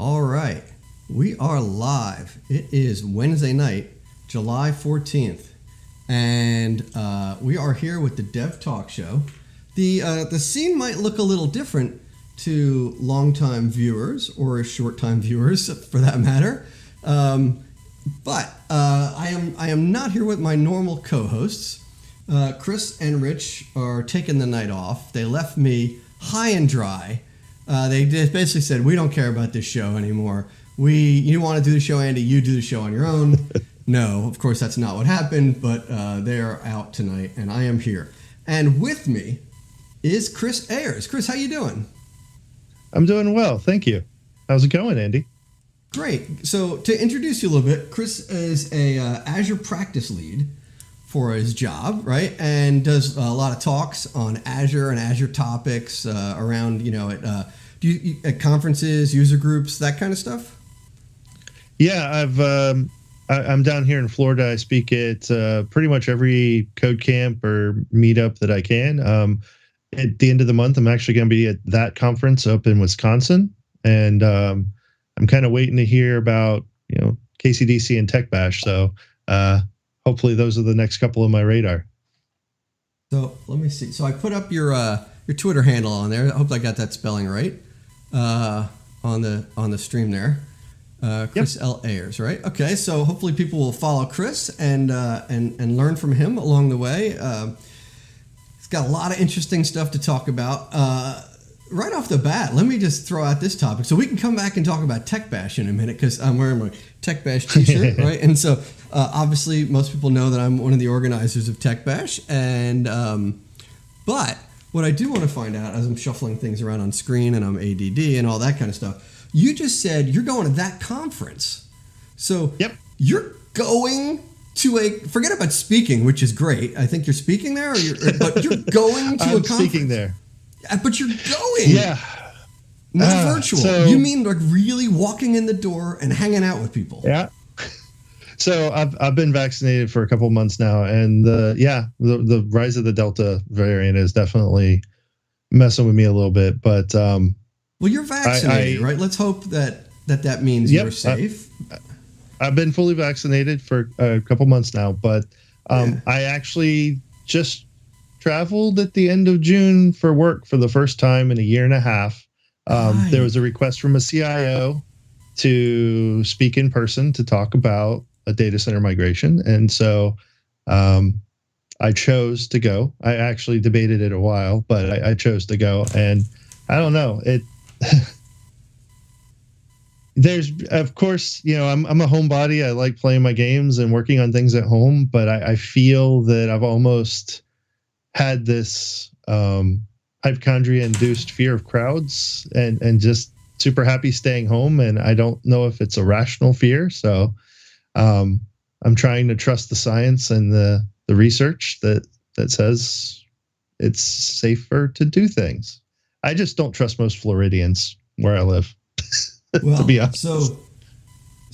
All right. We are live. It is Wednesday night, July 14th. And we are here with the DevTalkShow. The scene might look a little different to longtime viewers or short-time viewers, for that matter. But I am not here with my normal co-hosts. Chris and Rich are taking the night off. They left me high and dry. They just basically said, we don't care about this show anymore. You want to do the show, Andy, you do the show on your own. No, of course, that's not what happened, but they are out tonight, and I am here. And with me is Chris Ayers. Chris, how you doing? I'm doing well, thank you. How's it going, Andy? Great. So to introduce you a little bit, Chris is a Azure practice lead for his job, right? And does a lot of talks on Azure and Azure topics around, at conferences, user groups, that kind of stuff. Yeah, I'm down here in Florida. I speak at pretty much every code camp or meetup that I can. At the end of the month, I'm actually going to be at that conference up in Wisconsin, and I'm kind of waiting to hear about KCDC and Tech Bash. So hopefully those are the next couple on my radar. So let me see. So I put up your Twitter handle on there. I hope I got that spelling right on the stream there. Chris L. Ayers, right? Okay, so hopefully people will follow Chris and learn from him along the way. He's got a lot of interesting stuff to talk about. Right off the bat, let me just throw out this topic. So we can come back and talk about Tech Bash in a minute because I'm wearing my Tech Bash t-shirt, right? And so obviously most people know that I'm one of the organizers of Tech Bash. And but what I do want to find out as I'm shuffling things around on screen and I'm ADD and all that kind of stuff, you just said you're going to that conference. So you're going to forget about speaking, which is great. I think you're speaking there, but you're going to a conference. I'm speaking there. But you're going. Yeah. Not virtual. So, you mean like really walking in the door and hanging out with people? Yeah. So I've been vaccinated for a couple of months now, and the rise of the Delta variant is definitely messing with me a little bit. But well, you're vaccinated, right? Let's hope that means you're safe. I've been fully vaccinated for a couple months now, but I actually just traveled at the end of June for work for the first time in a year and a half. There was a request from a CIO to speak in person to talk about a data center migration. And so I chose to go. I actually debated it a while, but I chose to go. And I don't know, there's, of course, I'm a homebody. I like playing my games and working on things at home, but I feel that I've almost had this hypochondria-induced fear of crowds and just super happy staying home. And I don't know if it's a rational fear. So I'm trying to trust the science and the research that says it's safer to do things. I just don't trust most Floridians where I live, well, to be honest. So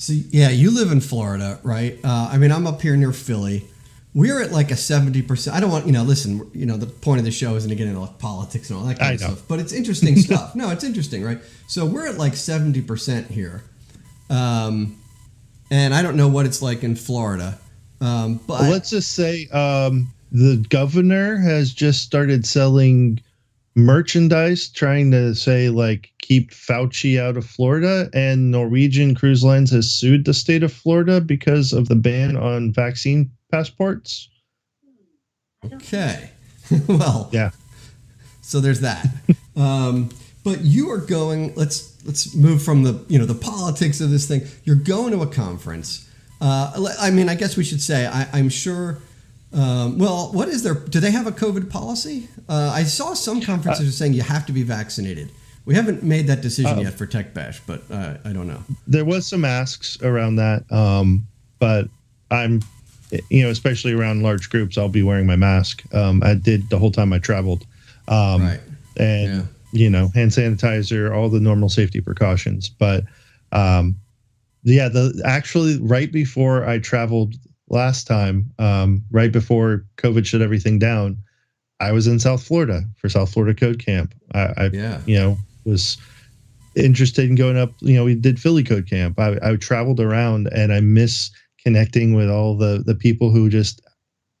yeah, you live in Florida, right? I'm up here near Philly. We're at like a 70%. I don't want, listen, the point of the show isn't to get into like politics and all that kind of stuff, but it's interesting stuff. No, it's interesting, right? So we're at like 70% here. And I don't know what it's like in Florida. But let's just say the governor has just started selling merchandise trying to say like keep Fauci out of Florida, and Norwegian Cruise Lines has sued the state of Florida because of the ban on vaccine passports. Okay. Well, yeah. So there's that. But you are going, let's move from the politics of this thing. You're going to a conference. I guess we should say, I'm sure, what is there? Do they have a COVID policy? I saw some conferences are saying you have to be vaccinated. We haven't made that decision yet for Tech Bash, but I don't know. There was some asks around that, but I'm, especially around large groups, I'll be wearing my mask. I did the whole time I traveled. Right. And, hand sanitizer, all the normal safety precautions. But, actually right before I traveled last time, right before COVID shut everything down, I was in South Florida for South Florida Code Camp. I was interested in going up. We did Philly Code Camp. I traveled around, and I miss connecting with all the people who just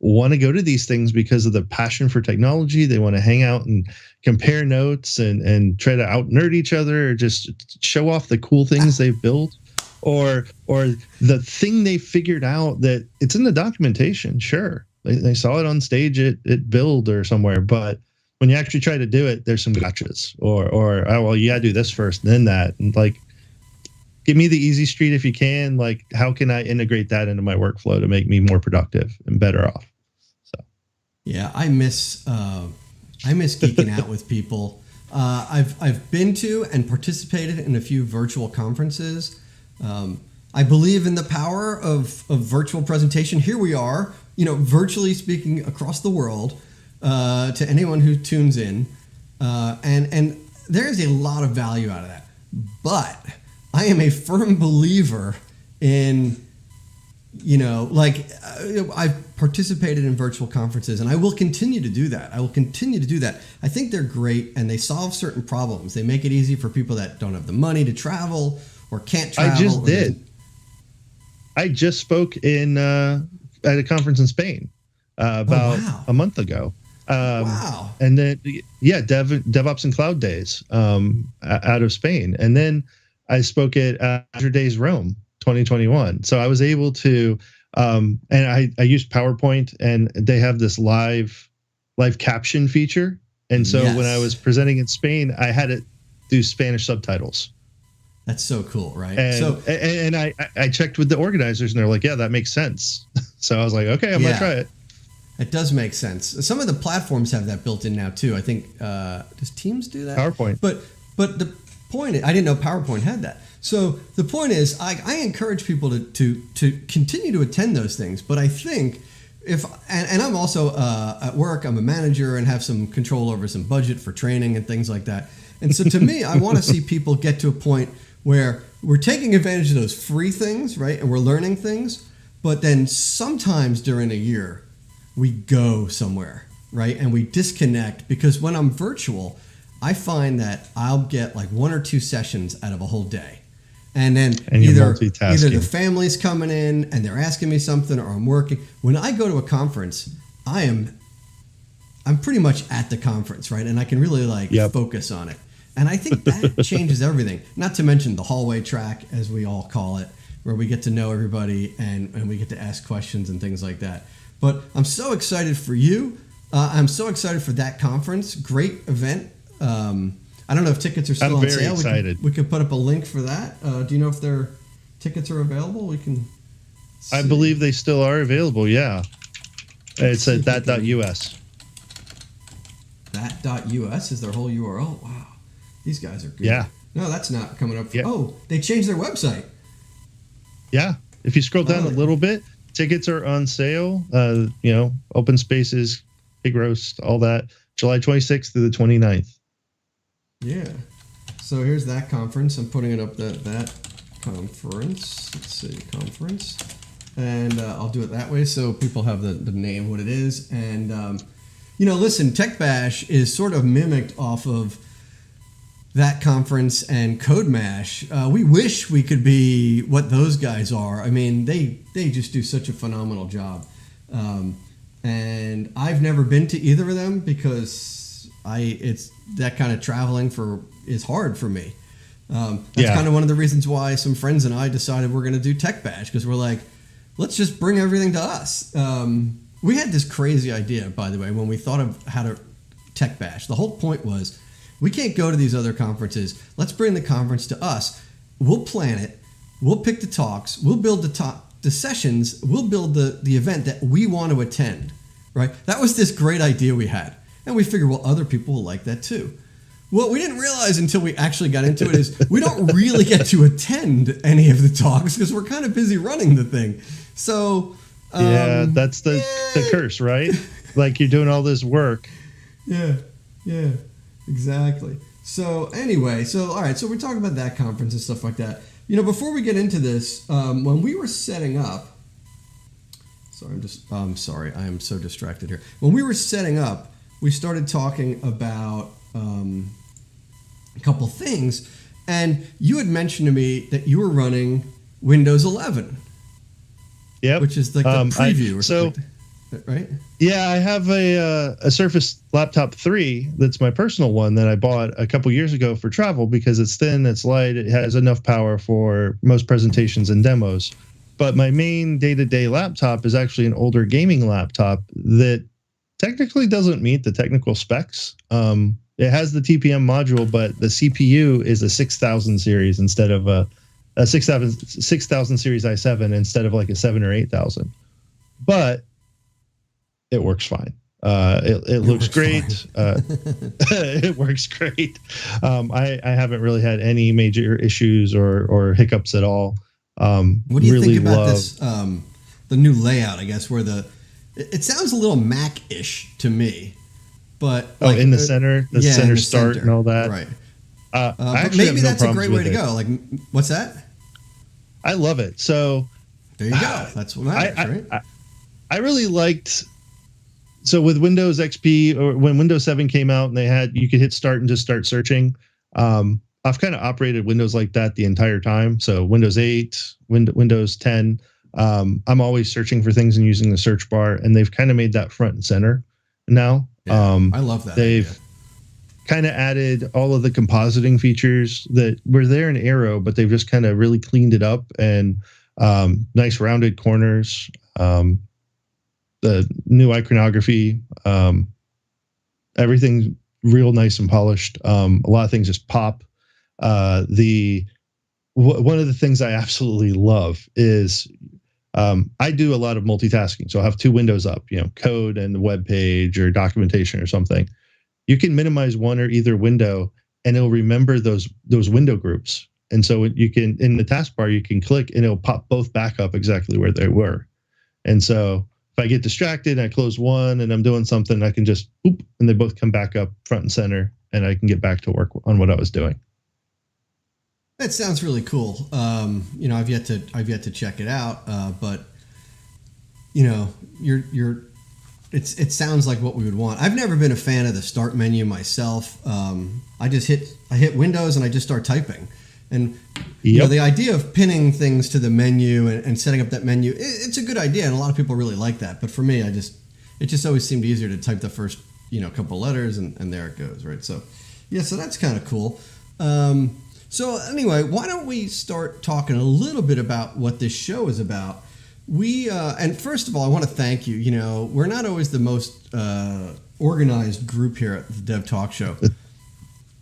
want to go to these things because of the passion for technology. They want to hang out and compare notes and try to out nerd each other, or just show off the cool things they've built, or the thing they figured out that it's in the documentation. Sure, they saw it on stage at Build or somewhere, but when you actually try to do it, there's some gotchas, or oh, well, you gotta do this first, and then that, and like, give me the easy street if you can. Like, how can I integrate that into my workflow to make me more productive and better off? So, yeah, I miss geeking out with people. I've been to and participated in a few virtual conferences. I believe in the power of virtual presentation. Here we are, virtually speaking across the world to anyone who tunes in, and there is a lot of value out of that. But I am a firm believer in, I've participated in virtual conferences, and I will continue to do that. I think they're great, and they solve certain problems. They make it easy for people that don't have the money to travel or can't travel. I just did. I just spoke at a conference in Spain about a month ago. Wow. And then, DevOps and Cloud Days out of Spain. And then I spoke at Azure Days Rome 2021. So I was able to, and I used PowerPoint, and they have this live caption feature. And so when I was presenting in Spain, I had it do Spanish subtitles. That's so cool, right? And I checked with the organizers, and they're like, yeah, that makes sense. So I was like, okay, I'm going to try it. It does make sense. Some of the platforms have that built in now too. I think does Teams do that? PowerPoint. But the point is, I didn't know PowerPoint had that. So the point is, I encourage people to continue to attend those things. But I think and I'm also at work, I'm a manager and have some control over some budget for training and things like that. And so to me, I want to see people get to a point where we're taking advantage of those free things, right? And we're learning things. But then sometimes during a year, we go somewhere, right? And we disconnect, because when I'm virtual, I find that I'll get like 1 or 2 sessions out of a whole day. And then either the family's coming in and they're asking me something, or I'm working. When I go to a conference, I'm pretty much at the conference, right? And I can really focus on it. And I think that changes everything. Not to mention the hallway track, as we all call it, where we get to know everybody and we get to ask questions and things like that. But I'm so excited for you. I'm so excited for that conference. Great event. I don't know if tickets are still on sale. I'm very excited. We could put up a link for that. Do you know if their tickets are available? We can see. I believe they still are available, yeah. It's at that.us. That.us is their whole URL? Wow. These guys are good. Yeah. No, that's not coming up. Oh, they changed their website. Yeah. If you scroll down a little bit, tickets are on sale. Open spaces, big roast, all that. July 26th through the 29th. Yeah. So here's that conference. I'm putting it up, that conference. Let's see, conference. And I'll do it that way so people have the name, what it is. And, listen, Tech Bash is sort of mimicked off of that conference and Code Mash. We wish we could be what those guys are. I mean, they just do such a phenomenal job. And I've never been to either of them because it's that kind of traveling is hard for me. That's kind of one of the reasons why some friends and I decided we're going to do Tech Bash, because we're like, let's just bring everything to us. We had this crazy idea, by the way, when we thought of how to Tech Bash. The whole point was, we can't go to these other conferences. Let's bring the conference to us. We'll plan it. We'll pick the talks. We'll build the sessions. We'll build the event that we want to attend, right? That was this great idea we had. And we figured, well, other people will like that too. What we didn't realize until we actually got into it is we don't really get to attend any of the talks because we're kind of busy running the thing. So that's the curse, right? Like, you're doing all this work. Yeah, exactly. So anyway, all right, so we're talking about that conference and stuff like that. Before we get into this, when we were setting up, I'm sorry, I am so distracted here. When we were setting up, we started talking about a couple things, And you had mentioned to me that you were running Windows 11. Yep. Which is like the preview or something, right? Yeah, I have a Surface Laptop 3 that's my personal one that I bought a couple years ago for travel because it's thin, it's light, it has enough power for most presentations and demos. But my main day-to-day laptop is actually an older gaming laptop that technically doesn't meet the technical specs. It has the TPM module, but the CPU is a 6000 series instead of a 6000 series i7 instead of like a 7 or 8000. But it works fine. It looks great. It works great. I haven't really had any major issues or hiccups at all. What do you think about this? The new layout, I guess, where it sounds a little Mac-ish to me, but like, in the center, center start and all that, right? But maybe that's a great way to go. Like, what's that? I love it. So there you go. That's what matters, right? I really liked. So with Windows XP or when Windows 7 came out and you could hit start and just start searching. I've kind of operated Windows like that the entire time. So Windows 8, Windows 10, I'm always searching for things and using the search bar, and they've kind of made that front and center now. Yeah, I love that. They've kind of added all of the compositing features that were there in Aero, but they've just kind of really cleaned it up and nice rounded corners. The new iconography, everything's real nice and polished. A lot of things just pop. One of the things I absolutely love is I do a lot of multitasking. So I'll have two windows up, code and the web page or documentation or something. You can minimize one or either window and it'll remember those window groups. And so you can, in the taskbar, you can click and it'll pop both back up exactly where they were. And so if I get distracted and I close one and I'm doing something, I can just boop, and they both come back up front and center, and I can get back to work on what I was doing. That sounds really cool. I've yet to check it out, but it sounds like what we would want. I've never been a fan of the start menu myself. I hit Windows and I just start typing. And the idea of pinning things to the menu and setting up that menu, it's a good idea, and a lot of people really like that. But for me, it just always seemed easier to type the first couple letters and there it goes, right? So so that's kind of cool. So anyway, why don't we start talking a little bit about what this show is about? And first of all, I want to thank you. We're not always the most organized group here at the Dev Talk Show.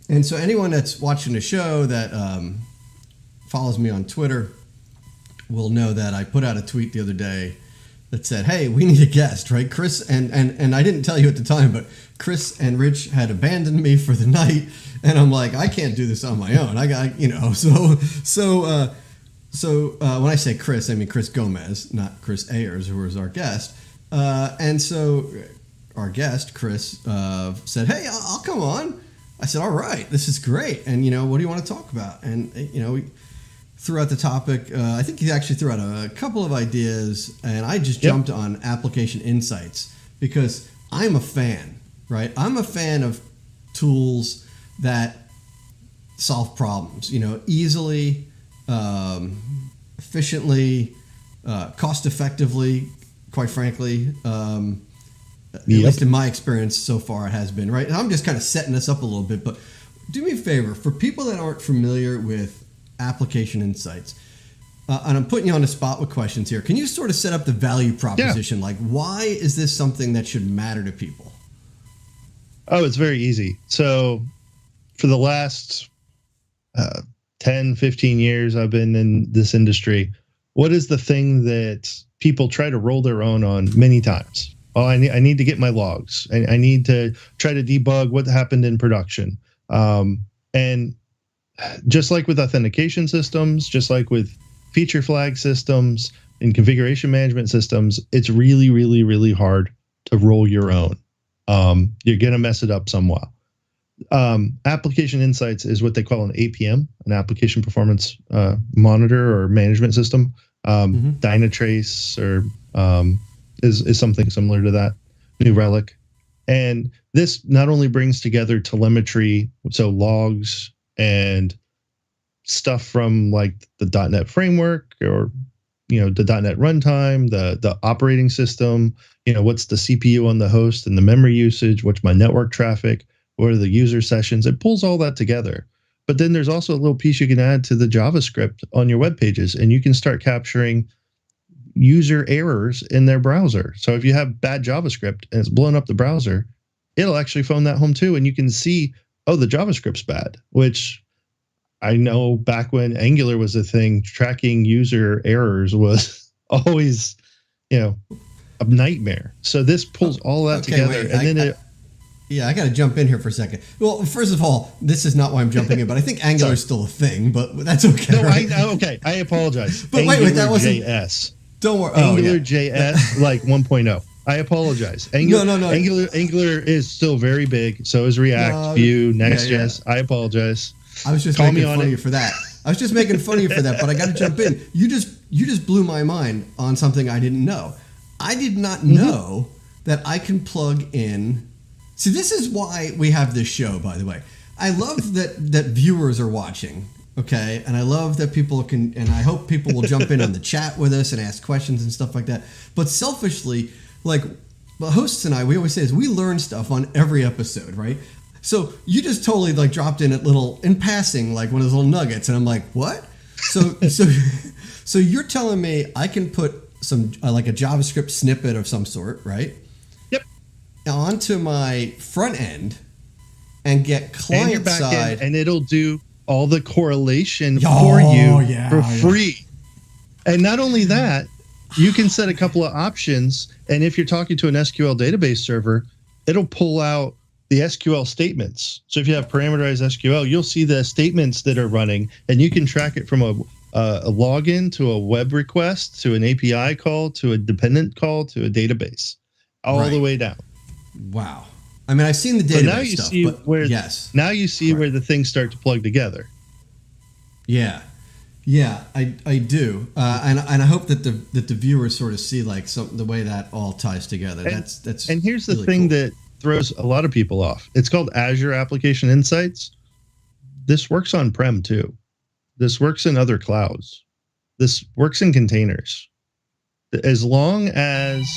And so anyone that's watching the show that follows me on Twitter will know that I put out a tweet the other day that said, "Hey, we need a guest," right? Chris and I didn't tell you at the time, but Chris and Rich had abandoned me for the night, and I'm like, I can't do this on my own. I got So when I say Chris, I mean Chris Gomez, not Chris Ayers, who was our guest. And so our guest, Chris, said, "Hey, I'll come on." I said, "All right, this is great. And, what do you want to talk about?" And, we threw out the topic. I think he actually threw out a couple of ideas, and I just jumped on application insights because I'm a fan, right? I'm a fan of tools that solve problems, easily, efficiently, cost effectively, quite frankly. At least in my experience so far, it has been, right? And I'm just kind of setting this up a little bit, but do me a favor. For people that aren't familiar with application insights, and I'm putting you on the spot with questions here, can you sort of set up the value proposition? Yeah. Like, why is this something that should matter to people? Oh, it's very easy. So for the last 10, 15 years I've been in this industry, what is the thing that people try to roll their own on many times? Oh, I need to get my logs. I need to try to debug what happened in production. And just like with authentication systems, just like with feature flag systems and configuration management systems, it's really, really, really hard to roll your own. You're going to mess it up somewhat. Application Insights is what they call an APM, an application performance monitor or management system. Dynatrace or is something similar to that, New Relic. And this not only brings together telemetry, so logs and stuff from like the .NET framework, or the .NET runtime, the operating system, what's the CPU on the host and the memory usage, what's my network traffic, what are the user sessions. It pulls all that together. But then there's also a little piece you can add to the JavaScript on your web pages, and you can start capturing user errors in their browser. So if you have bad JavaScript and it's blowing up the browser, it'll actually phone that home too, and you can see, oh, the JavaScript's bad, which I know back when Angular was a thing, tracking user errors was always, a nightmare. So this pulls all that together, and then I got to jump in here for a second. Well, first of all, this is not why I'm jumping in, but I think Angular is still a thing, but that's okay. No, right? Okay. I apologize. But Angular wait, that wasn't JS. Don't worry. Angular JS like 1.0. I apologize. Angular, no. Angular is still very big. So is React, Vue, Next.js. I apologize. I was just making fun of you for that. I was just making fun of you for that, but I got to jump in. You just blew my mind on something I didn't know. I did not know that I can plug in. See, this is why we have this show, by the way. I love that viewers are watching, okay? And I love that people can, and I hope people will jump in on the chat with us and ask questions and stuff like that. But selfishly, like the hosts and I, we always say is we learn stuff on every episode, right? So you just totally like dropped in in passing, like one of those little nuggets, and I'm like, what? So you're telling me I can put some like a JavaScript snippet of some sort, right? Yep. Onto my front end and get client side, and it'll do all the correlation for you for free. And not only that, you can set a couple of options, and if you're talking to an SQL database server, it'll pull out the SQL statements. So if you have parameterized SQL, you'll see the statements that are running, and you can track it from a login to a web request to an API call to a dependent call to a database, all the way down. Wow. I mean, I've seen the database now you stuff, see but where, yes. Now you see where the things start to plug together. Yeah, I do, and I hope that the viewers sort of see like the way that all ties together. That's and here's the really thing cool. that throws a lot of people off. It's called Azure Application Insights. This works on-prem too. This works in other clouds. This works in containers. As long as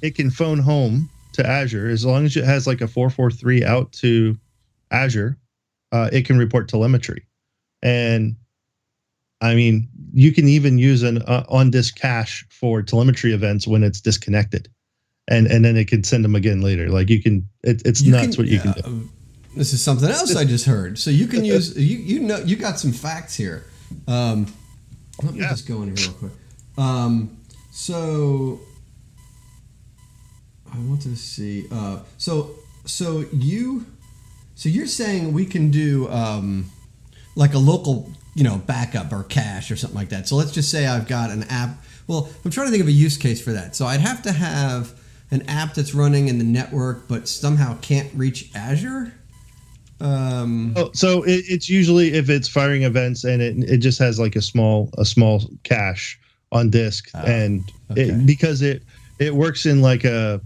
it can phone home to Azure, as long as it has like a 443 out to Azure, it can report telemetry. And I mean, you can even use an on-disk cache for telemetry events when it's disconnected. And then it can send them again later. Like you can, it's nuts what you can do. This is something else I just heard. So you can use, you got some facts here. Let me just go in here real quick. So I wanted to see. So you're saying we can do like a local, backup or cache or something like that. So let's just say I've got an app. Well, I'm trying to think of a use case for that. So I'd have to have an app that's running in the network, but somehow can't reach Azure. So it's usually if it's firing events and it just has like a small cache on disk, because it works in like a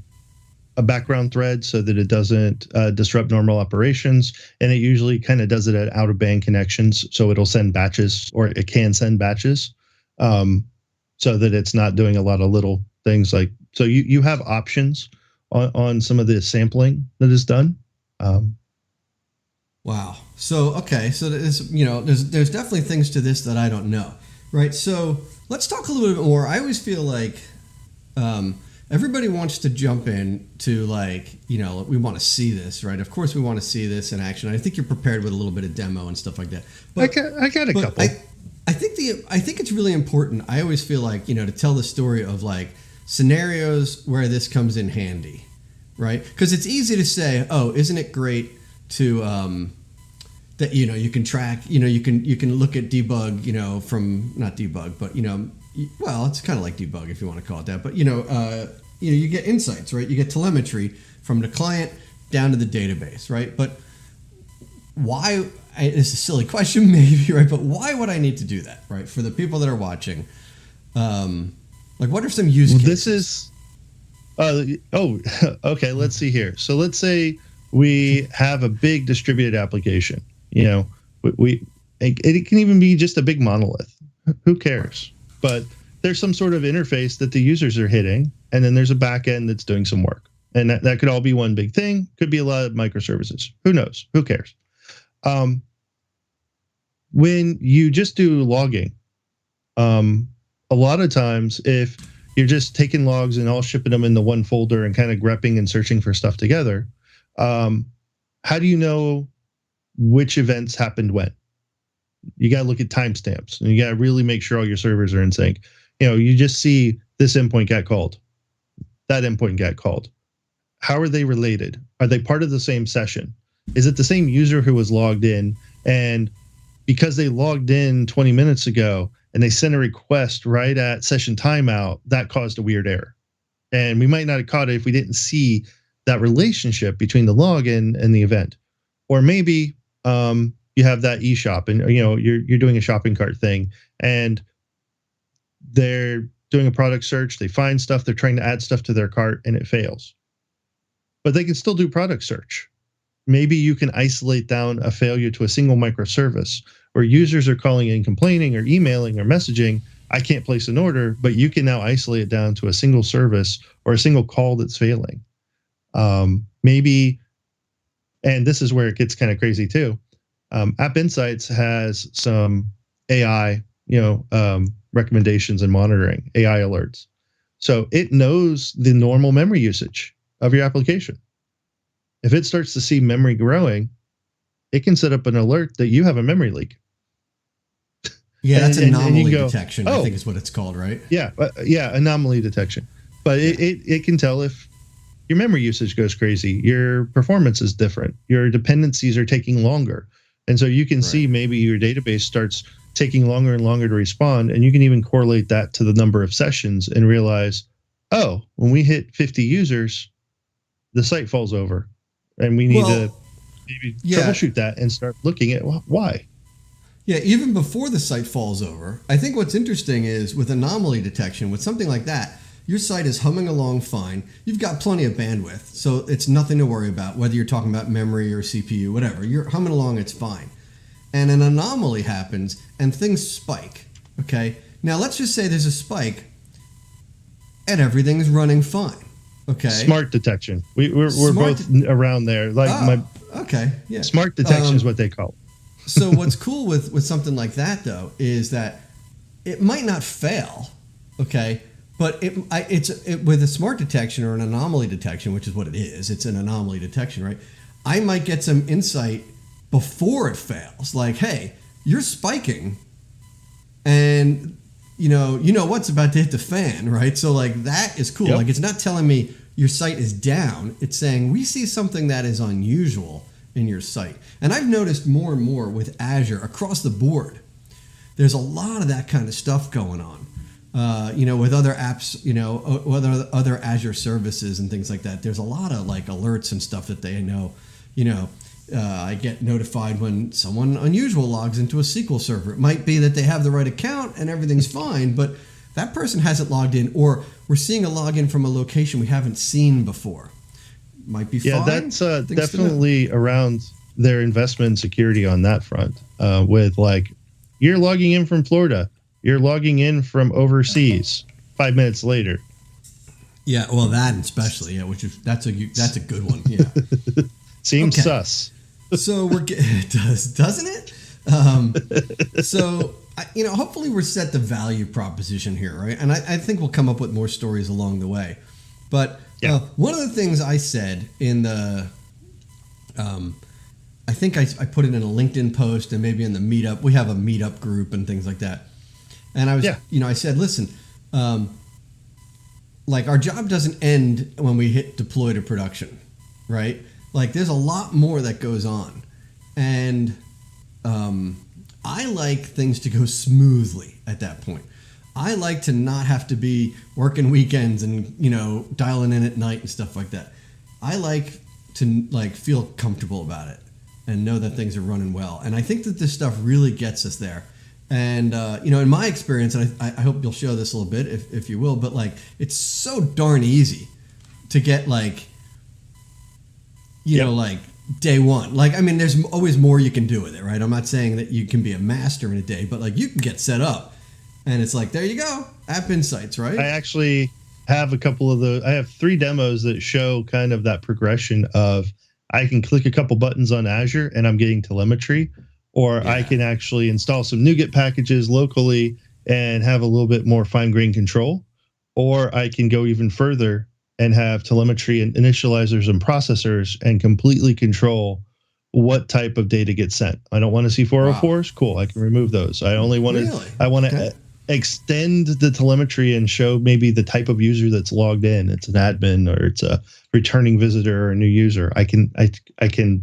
background thread so that it doesn't disrupt normal operations, and it usually kind of does it at out of band connections, so it'll send batches, or it can send batches, so that it's not doing a lot of little things like. So you have options on some of the sampling that is done. Wow. So there's definitely things to this that I don't know, right? So let's talk a little bit more. I always feel like everybody wants to jump in to we want to see this, right? Of course we want to see this in action. I think you're prepared with a little bit of demo and stuff like that. But, I got a couple. I think it's really important. I always feel like, to tell the story of like scenarios where this comes in handy, right? Because it's easy to say, oh, isn't it great to that you can track, you can look at debug, from not debug, but well, it's kind of like debug if you want to call it that, but you get insights, right? You get telemetry from the client down to the database, right? But why? It's a silly question, maybe, right? But why would I need to do that, right? For the people that are watching, what are some use cases? This is, okay. Let's see here. So let's say we have a big distributed application. We It can even be just a big monolith. Who cares? But there's some sort of interface that the users are hitting, and then there's a back end that's doing some work. And that could all be one big thing. Could be a lot of microservices. Who knows? Who cares? When you just do logging, a lot of times if you're just taking logs and all shipping them into one folder and kind of grepping and searching for stuff together, how do you know which events happened when? You got to look at timestamps, and you got to really make sure all your servers are in sync. You just see this endpoint got called, that endpoint got called. How are they related? Are they part of the same session? Is it the same user who was logged in, and because they logged in 20 minutes ago and they sent a request right at session timeout, that caused a weird error? And we might not have caught it if we didn't see that relationship between the login and the event. Or maybe you have that eShop, and you're doing a shopping cart thing, and they're doing a product search. They find stuff, they're trying to add stuff to their cart, and it fails. But they can still do product search. Maybe you can isolate down a failure to a single microservice, where users are calling in, complaining, or emailing, or messaging, I can't place an order, but you can now isolate it down to a single service or a single call that's failing. Maybe, and this is where it gets kind of crazy too. App Insights has some AI, recommendations and monitoring, AI alerts. So it knows the normal memory usage of your application. If it starts to see memory growing, it can set up an alert that you have a memory leak. Yeah, that's anomaly detection, I think is what it's called, right? Yeah, anomaly detection. But it can tell if your memory usage goes crazy, your performance is different, your dependencies are taking longer. And so you can see maybe your database starts taking longer and longer to respond, and you can even correlate that to the number of sessions and realize, oh, when we hit 50 users, the site falls over, and we need to maybe troubleshoot that and start looking at why. Yeah, even before the site falls over, I think what's interesting is with anomaly detection, with something like that, your site is humming along fine. You've got plenty of bandwidth, so it's nothing to worry about, whether you're talking about memory or CPU, whatever. You're humming along, it's fine. And an anomaly happens, and things spike, okay? Now, let's just say there's a spike, and everything's running fine, okay? Smart detection. We're both around there. Okay, yeah. Smart detection is what they call it. So what's cool with something like that, though, is that it might not fail, okay? But it's with a smart detection or an anomaly detection, which is what it is. It's an anomaly detection, right? I might get some insight before it fails. Like, hey, you're spiking, and you know what's about to hit the fan, right? So like that is cool. Yep. Like it's not telling me your site is down. It's saying we see something that is unusual in your site. And I've noticed more and more with Azure across the board. There's a lot of that kind of stuff going on. With other apps, with other Azure services and things like that, there's a lot of like alerts and stuff that they know. I get notified when someone unusual logs into a SQL server. It might be that they have the right account and everything's fine, but that person hasn't logged in, or we're seeing a login from a location we haven't seen before. Might be fine. Yeah, that's definitely around their investment in security on that front. With like, you're logging in from Florida. You're logging in from overseas 5 minutes later. Yeah, well, that especially, that's a good one. Yeah, seems sus. So it does, doesn't it? So hopefully we're set the value proposition here, right? And I think we'll come up with more stories along the way. But one of the things I said in the, I think I put it in a LinkedIn post and maybe in the meetup. We have a meetup group and things like that. And I was, I said, listen, like our job doesn't end when we hit deploy to production, right? Like there's a lot more that goes on. And I like things to go smoothly at that point. I like to not have to be working weekends and, dialing in at night and stuff like that. I like to feel comfortable about it and know that things are running well. And I think that this stuff really gets us there. And, in my experience, and I hope you'll show this a little bit if you will, but it's so darn easy to get day one. Like, I mean, there's always more you can do with it, right? I'm not saying that you can be a master in a day, but like you can get set up and it's like, there you go, App Insights, right? I actually have a couple of I have 3 demos that show kind of that progression of I can click a couple buttons on Azure and I'm getting telemetry, or I can actually install some NuGet packages locally and have a little bit more fine-grained control, or I can go even further and have telemetry and initializers and processors and completely control what type of data gets sent. I don't want to see 404s. Cool, I can remove those. I only want to. I want to extend the telemetry and show maybe the type of user that's logged in. It's an admin or it's a returning visitor or a new user. I can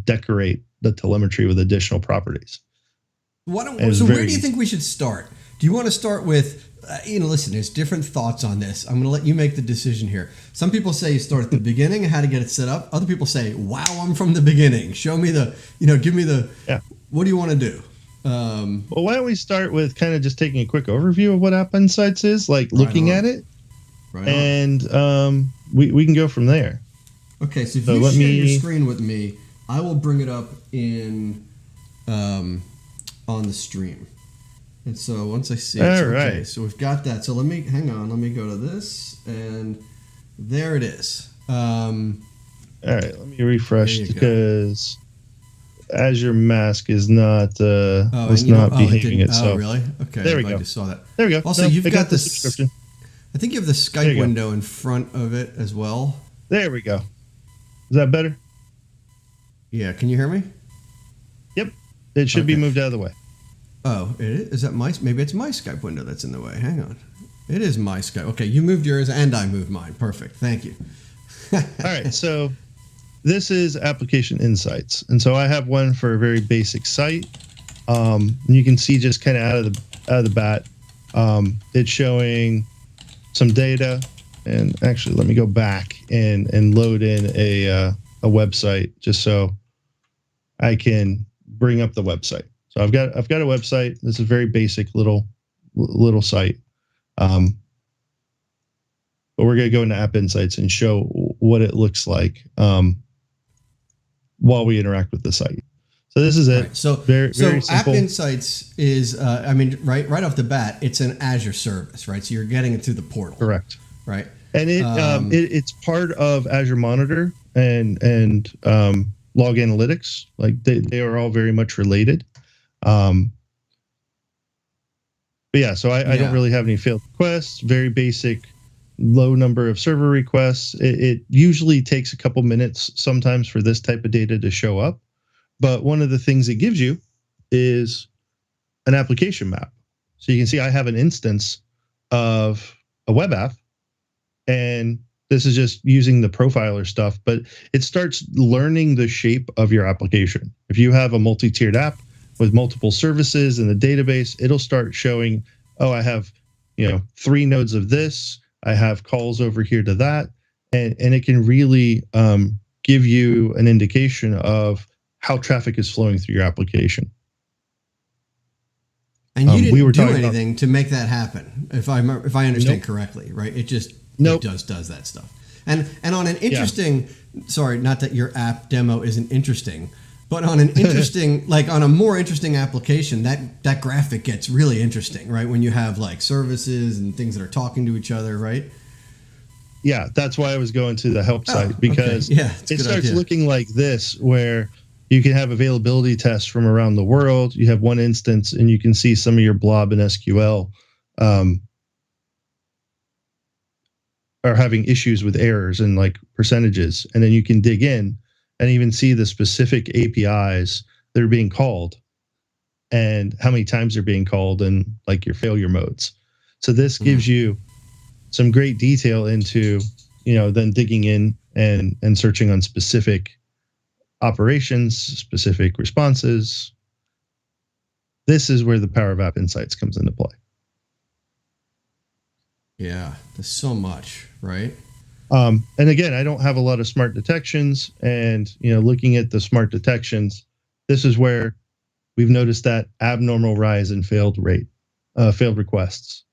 decorate the telemetry with additional properties. So where do you think we should start? Do you want to start with, listen, there's different thoughts on this. I'm going to let you make the decision here. Some people say you start at the beginning and how to get it set up. Other people say, wow, I'm from the beginning. Show me give me the, what do you want to do? Well, why don't we start with kind of just taking a quick overview of what App Insights is, like looking at it, and we can go from there. Okay, so if you share your screen with me, I will bring it up in on the stream. And so once I see it, okay, so we've got that. So let me go to this, and there it is. All right, let me refresh because Azure Mask is not behaving itself. Oh, really? Okay. There we go. I just saw that. There we go. Also, you've got the subscription. I think you have the Skype window in front of it as well. There we go. Is that better? Yeah. Can you hear me? Yep. It should be moved out of the way. Oh, it is? Is that maybe it's my Skype window that's in the way. Hang on. It is my Skype. Okay, you moved yours and I moved mine. Perfect. Thank you. All right, so this is Application Insights. And so I have one for a very basic site. And you can see just kind of out of the bat, it's showing some data. And actually, let me go back and load in a website just so I can bring up the website. So I've got a website. This is a very basic little site. But we're going to go into App Insights and show what it looks like while we interact with the site. So this is it. Right. So very simple. App Insights is, right off the bat, it's an Azure service, right? So you're getting it through the portal. Correct. Right. And it's part of Azure Monitor and Log Analytics. Like they are all very much related. But yeah, so I don't really have any failed requests. Very basic, low number of server requests. It usually takes a couple minutes sometimes for this type of data to show up. But one of the things it gives you is an application map. So you can see I have an instance of a web app, and this is just using the profiler stuff, but it starts learning the shape of your application. If you have a multi-tiered app with multiple services in the database, it'll start showing, I have, 3 nodes of this. I have calls over here to that. And it can really give you an indication of how traffic is flowing through your application. And you didn't do anything to make that happen, if I understand correctly, right? It just it does that stuff. And on an interesting, sorry, not that your app demo isn't interesting, but on an interesting, like on a more interesting application, that graphic gets really interesting, right? When you have like services and things that are talking to each other, right? Yeah, that's why I was going to the help site, because it starts looking like this, where you can have availability tests from around the world. You have one instance and you can see some of your blob and SQL are having issues with errors and like percentages. And then you can dig in and even see the specific APIs that are being called and how many times they're being called and like your failure modes. So this gives you some great detail into, then digging in and searching on specific operations, specific responses. This is where the power of App Insights comes into play. Yeah, there's so much, right? And again, I don't have a lot of smart detections, and looking at the smart detections, this is where we've noticed that abnormal rise in failed requests.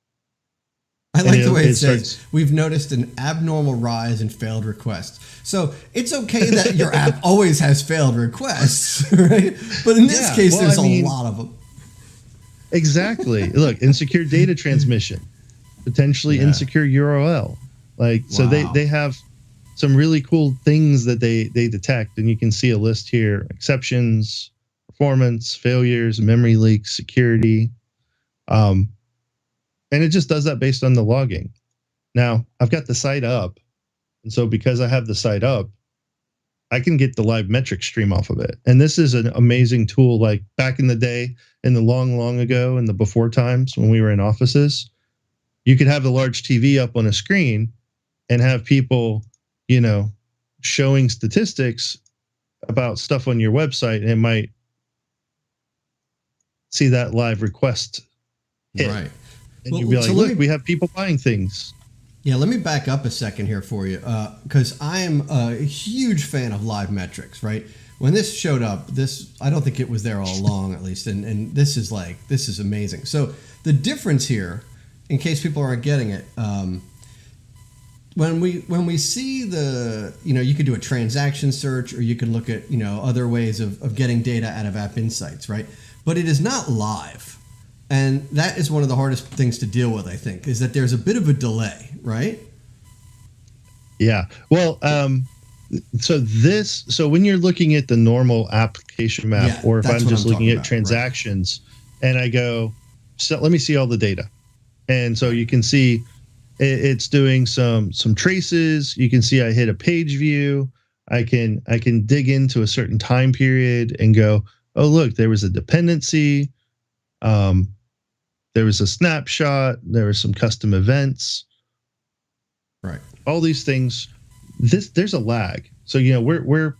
I like the way it says, we've noticed an abnormal rise in failed requests. So it's okay that your app always has failed requests, right? But in this case, there's a lot of them. Exactly. Look, insecure data transmission, potentially insecure URL. So they have some really cool things that they detect, and you can see a list here: exceptions, performance, failures, memory leaks, security. And it just does that based on the logging. Now, I've got the site up. And so because I have the site up, I can get the live metric stream off of it. And this is an amazing tool. Like back in the day, in the long ago, in the before times when we were in offices, you could have a large TV up on a screen and have people, showing statistics about stuff on your website, and it might see that live request hit. Right. And you'd be like, look, we have people buying things. Yeah, let me back up a second here for you, because I am a huge fan of live metrics, right? When this showed up, I don't think it was there all along, at least, and this is amazing. So the difference here, in case people aren't getting it, when we see you could do a transaction search, or you could look at other ways of getting data out of App Insights, right? But it is not live. And that is one of the hardest things to deal with, I think, is that there's a bit of a delay, right? Yeah. Well, so when you're looking at the normal application map, or if I'm just looking at transactions, and I go, so let me see all the data. And so you can see it's doing some traces. You can see I hit a page view. I can dig into a certain time period and go, oh, look, there was a dependency. There was a snapshot. There were some custom events. Right. All these things. There's a lag. So we're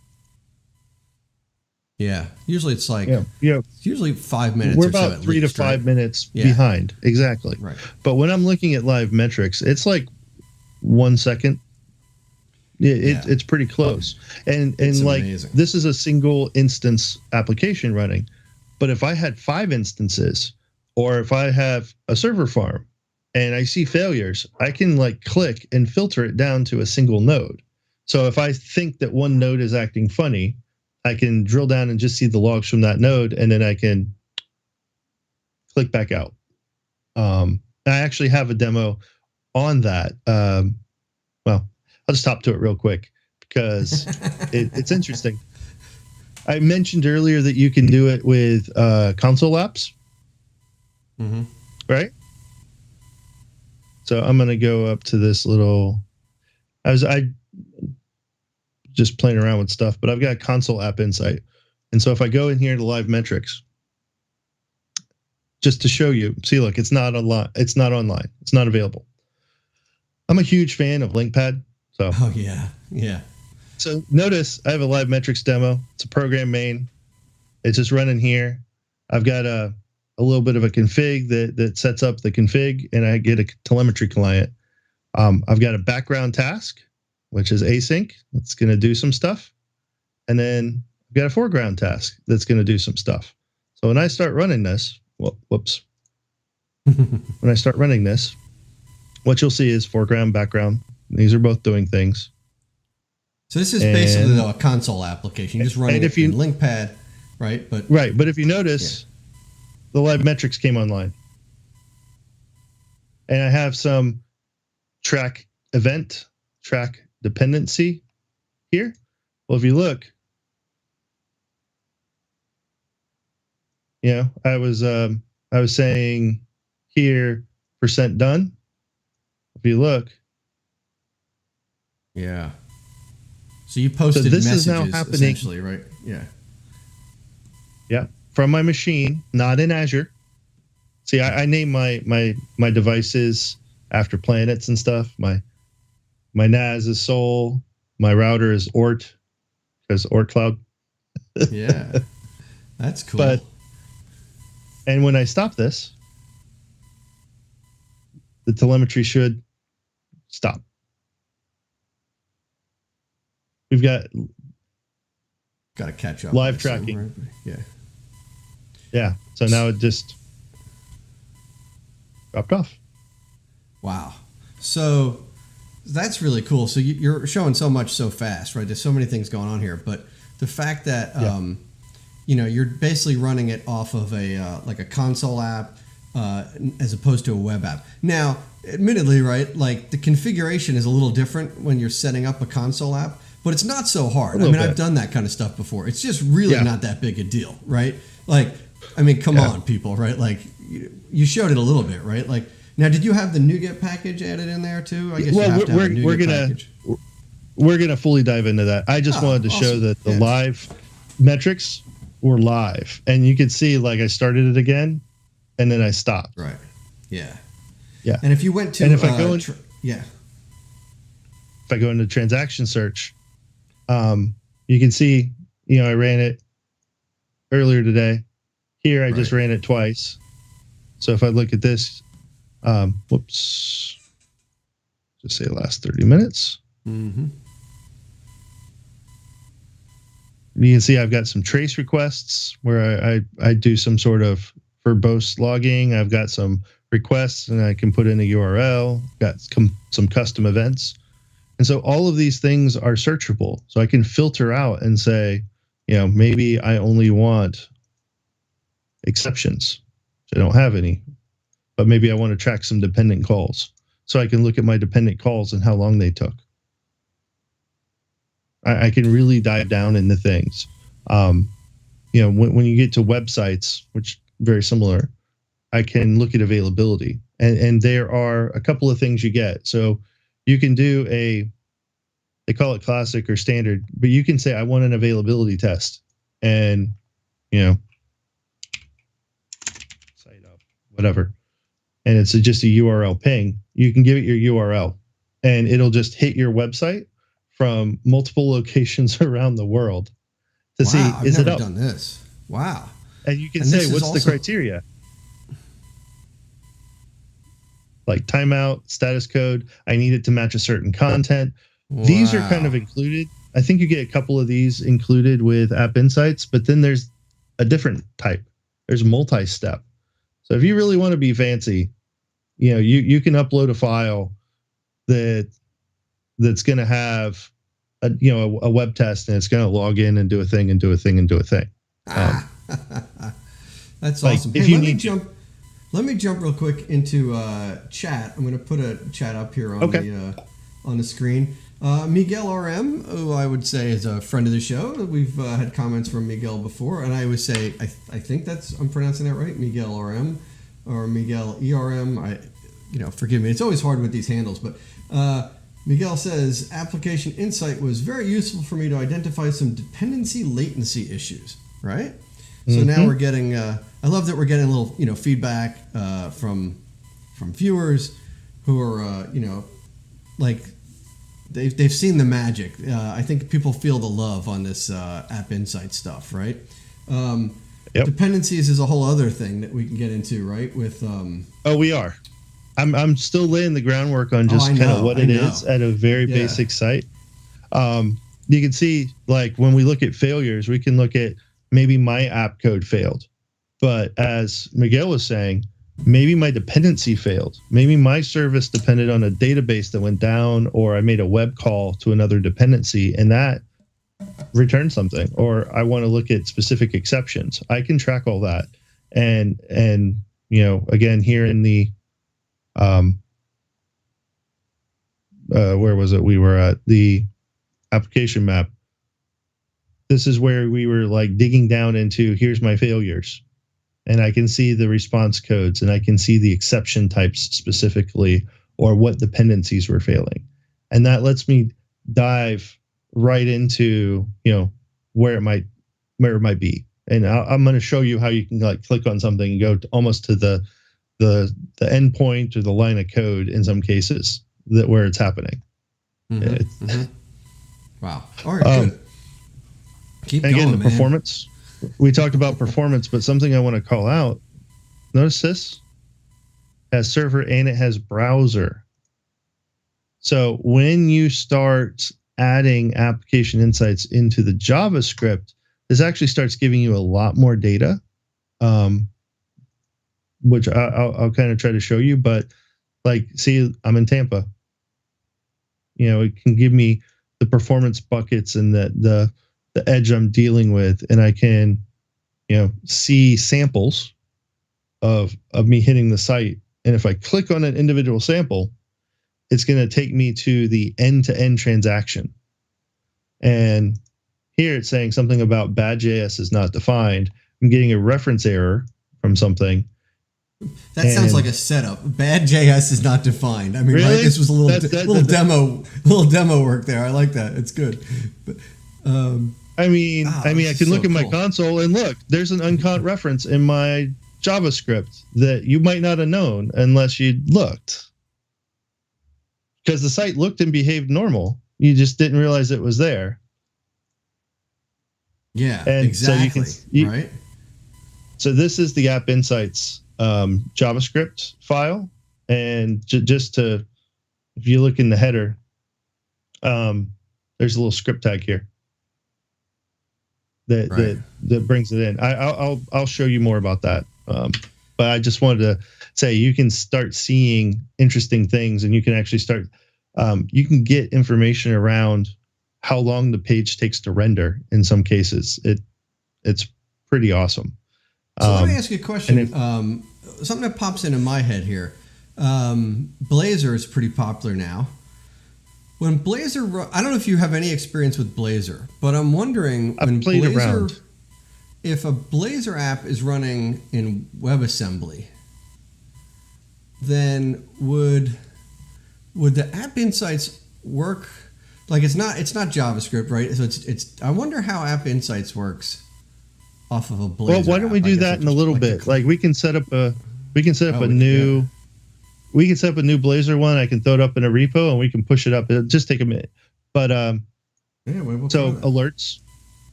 usually it's like it's usually 5 minutes. We're about 3 to 5 minutes behind. Exactly. Right. But when I'm looking at live metrics, it's like 1 second. It's pretty close. And like amazing. This is a single instance application running. But if I had 5 instances, or if I have a server farm and I see failures, I can click and filter it down to a single node. So if I think that one node is acting funny, I can drill down and just see the logs from that node, and then I can click back out. I actually have a demo on that. Well, I'll just hop to it real quick because it's interesting. I mentioned earlier that you can do it with console apps. Mm-hmm. Right? So I'm going to go up to this little... I just playing around with stuff, but I've got console app insight. And so if I go in here to live metrics, just to show you, see, look, it's not online. It's not online. It's not available. I'm a huge fan of LinkPad. So. Oh, yeah. So notice I have a live metrics demo. It's a program main. It's just running here. I've got a little bit of a config that sets up the config, and I get a telemetry client. I've got a background task, which is async. That's going to do some stuff. And then I've got a foreground task that's going to do some stuff. So when I start running this, whoops. When I start running this, what you'll see is foreground, background. These are both doing things. So this is basically a console application. You just run it in LinkPad, right? But if you notice, the live metrics came online. And I have some track event, track dependency here. Well, if you look, I was saying here % done. If you look. Yeah. So you posted this messages is now happening, essentially, right? Yeah. Yeah. From my machine, not in Azure. See, I name my devices after planets and stuff. My NAS is Sol. My router is Oort, because Oort Cloud. Yeah. That's cool. And when I stop this, the telemetry should stop. We've got to catch up. Live tracking. Right? Yeah. Yeah. So now it just dropped off. Wow. So that's really cool. So you're showing so much so fast, right? There's so many things going on here, but the fact that you're basically running it off of a like a console app as opposed to a web app. Now, admittedly, right, like the configuration is a little different when you're setting up a console app, but it's not so hard. I mean, I've done that kind of stuff before. It's just really not that big a deal, right? Like, I mean, come on, people, right? Like, you showed it a little bit, right? Like, now, did you have the NuGet package added in there too? I guess you have to have a NuGet package. We're gonna fully dive into that. I just wanted to show that the live metrics were live, and you could see like I started it again, and then I stopped. Right. Yeah. Yeah. And if you went to, and if I go in, if I go into transaction search, you can see, I ran it earlier today. Here, I just ran it twice. So if I look at this, just say last 30 minutes. Mm-hmm. You can see I've got some trace requests where I do some sort of verbose logging. I've got some requests and I can put in a URL, got some custom events. And so all of these things are searchable. So I can filter out and say, maybe I only want exceptions. I don't have any, but maybe I want to track some dependent calls. So I can look at my dependent calls and how long they took. I can really dive down into things. When you get to websites, which very similar, I can look at availability, and there are a couple of things you get. So you can do they call it classic or standard, but you can say, I want an availability test, and site up, whatever. And it's just a URL ping. You can give it your URL and it'll just hit your website from multiple locations around the world to see, is it up? I've never done this. Wow. And you can say, what's the criteria? Like timeout, status code. I need it to match a certain content. Wow. These are kind of included. I think you get a couple of these included with App Insights, but then there's a different type. There's multi-step. So if you really want to be fancy, you can upload a file that's going to have a web test, and it's going to log in and do a thing and do a thing and do a thing. That's awesome. Hey, let me jump real quick into chat. I'm going to put a chat up here on the screen. Miguel RM, who I would say is a friend of the show. We've had comments from Miguel before, and I would say I think I'm pronouncing that right, Miguel RM or Miguel ERM. Forgive me. It's always hard with these handles, but Miguel says application insight was very useful for me to identify some dependency latency issues. Right. So now we're getting. I love that we're getting a little feedback from viewers who are like. They've seen the magic. I think people feel the love on this App Insight stuff, right? Dependencies is a whole other thing that we can get into, right? With we are. I'm still laying the groundwork on just kind of what it is at a very basic site. You can see, like, when we look at failures, we can look at maybe my app code failed, but as Miguel was saying, maybe my dependency failed. Maybe my service depended on a database that went down, or I made a web call to another dependency and that returned something, or I want to look at specific exceptions. I can track all that. And again, here in the, where was it? We were at the application map. This is where we were like digging down into, here's my failures. And I can see the response codes, and I can see the exception types specifically, or what dependencies were failing. And that lets me dive right into, where it might be. And I'm going to show you how you can like click on something and go almost to the endpoint or the line of code in some cases where it's happening. Wow. All right, good. Keep going, again, the man. performance. We talked about performance, but something I want to call out. Notice this has server and it has browser. So when you start adding application insights into the JavaScript, this actually starts giving you a lot more data, which I'll kind of try to show you. But Like, see, I'm in Tampa. It can give me the performance buckets and the edge I'm dealing with, and I can, see samples of me hitting the site. And if I click on an individual sample, it's going to take me to the end-to-end transaction. And here it's saying something about bad.js is not defined. I'm getting a reference error from something. That sounds like a setup. Bad.js is not defined. I mean, really? Right? This was a little demo work there. I like that. It's good. But, I can look at my console and look. There's an uncaught reference in my JavaScript that you might not have known unless you looked, because the site looked and behaved normal. You just didn't realize it was there. Yeah, and exactly. So right. So this is the App Insights JavaScript file, and just to, if you look in the header, there's a little script tag here that brings it in. I'll show you more about that, but I just wanted to say you can start seeing interesting things, and you can actually start. You can get information around how long the page takes to render. In some cases, it's pretty awesome. So let me ask you a question. Something that pops into my head here. Blazor is pretty popular now. When Blazor, I don't know if you have any experience with Blazor, but I'm wondering if a Blazor app is running in WebAssembly, then would the App Insights work? Like it's not JavaScript, right? So it's. I wonder how App Insights works off of a Blazor. Well, why don't we do that in a little bit? Like we can set up a new Blazor one. I can throw it up in a repo and we can push it up. It'll just take a minute. But alerts,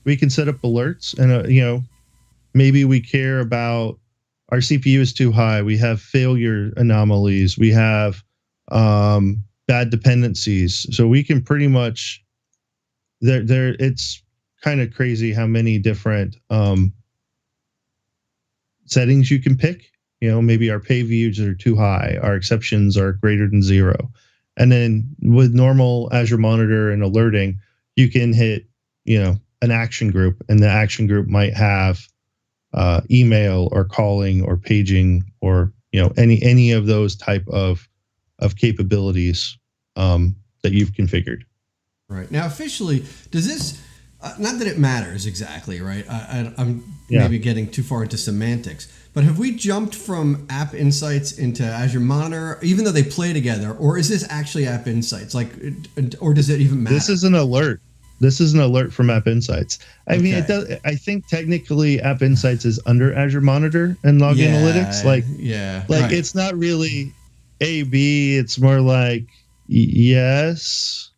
we can set up alerts, and maybe we care about our CPU is too high. We have failure anomalies. We have bad dependencies. So we can pretty much it's kind of crazy how many different settings you can pick. Maybe our pay views are too high, our exceptions are greater than 0. And then with normal Azure Monitor and alerting, you can hit, an action group, and the action group might have email or calling or paging or, any of those type of capabilities that you've configured. Right. Now, officially, does this, not that it matters exactly, right? I'm maybe getting too far into semantics, but have we jumped from App Insights into Azure Monitor, even though they play together, or is this actually App Insights? Or does it even matter? This is an alert. This is an alert from App Insights. I mean, it does. I think technically App Insights is under Azure Monitor and Log Analytics. It's not really A/B. It's more like yes.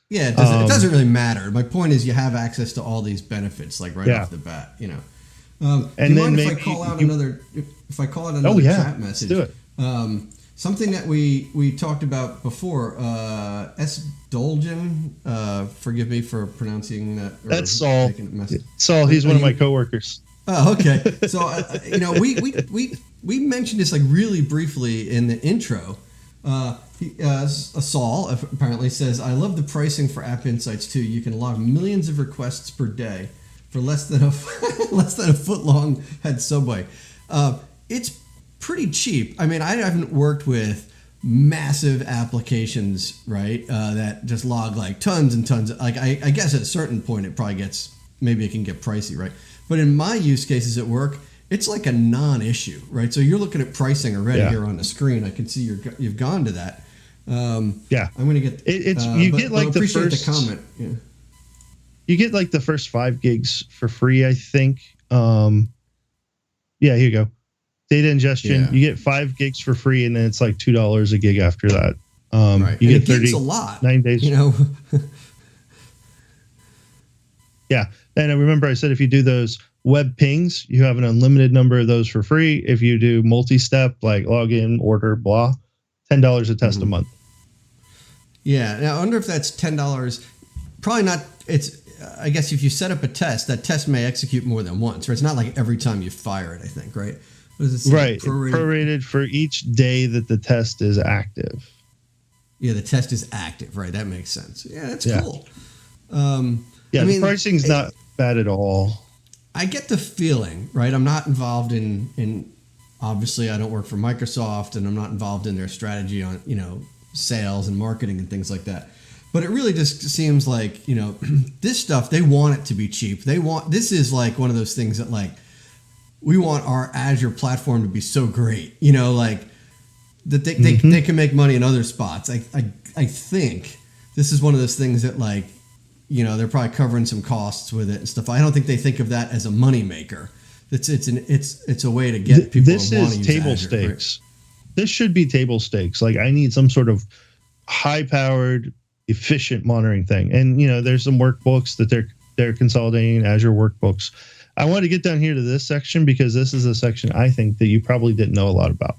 Yeah, it doesn't really matter. My point is, you have access to all these benefits, off the bat. And do you mind if I call out another chat message? Let's do it. Something that we talked about before. S. Dolgen, forgive me for pronouncing that. That's Saul. Saul, he's one of my coworkers. Oh, okay. So we mentioned this really briefly in the intro. Saul apparently says, "I love the pricing for App Insights too. You can log millions of requests per day for less than a foot long head subway. It's pretty cheap. I mean, I haven't worked with massive applications, right? That just log tons and tons. I guess at a certain point it probably maybe it can get pricey, right? But in my use cases at work, it's like a non-issue, right? So you're looking at pricing already here on the screen. I can see you've gone to that. I'm going to get the first comment. Yeah. You get the first 5 gigs for free, I think. Here you go. Data ingestion. You get 5 gigs for free, and then it's $2 a gig after that. You get 30. A lot. 9 days. Yeah, and I remember I said if you do those web pings, you have an unlimited number of those for free. If you do multi-step, like login, order, blah, $10 a test a month. Yeah. Now, I wonder if that's $10. Probably not. I guess if you set up a test, that test may execute more than once, right? It's not like every time you fire it, I think, right? What does it say? Right. Prorated for each day that the test is active. Yeah, the test is active. Right. That makes sense. Yeah, that's cool. The pricing's not bad at all. I get the feeling, right? I'm not involved in obviously I don't work for Microsoft, and I'm not involved in their strategy on, sales and marketing and things like that. But it really just seems like, this stuff, they want it to be cheap. This is like one of those things that like, we want our Azure platform to be so great, like that they can make money in other spots. I think this is one of those things that like, they're probably covering some costs with it and stuff. I don't think they think of that as a money maker. It's a way to get people. This is table Azure, stakes. Right? This should be table stakes. Like I need some sort of high-powered, efficient monitoring thing. And there's some workbooks that they're consolidating, Azure workbooks. I want to get down here to this section because this is a section I think that you probably didn't know a lot about.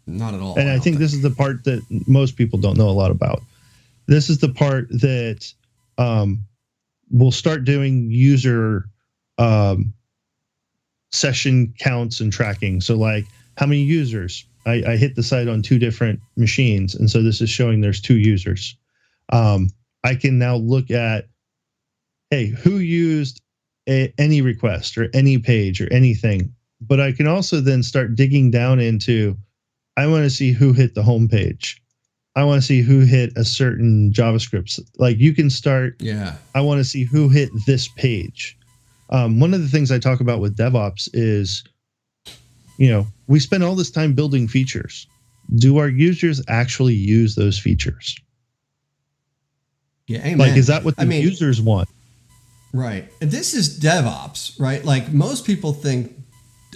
Not at all. And I think this is the part that most people don't know a lot about. This is the part that we'll start doing user session counts and tracking. So like how many users? I hit the site on 2 different machines. And so this is showing there's 2 users. I can now look at, hey, who used any request or any page or anything. But I can also then start digging down into, I want to see who hit the home page. I want to see who hit a certain JavaScript. Like you can start, I want to see who hit this page. One of the things I talk about with DevOps is, we spend all this time building features. Do our users actually use those features? Yeah, amen. Like, is that what the users want? Right. And this is DevOps, right? Like most people think,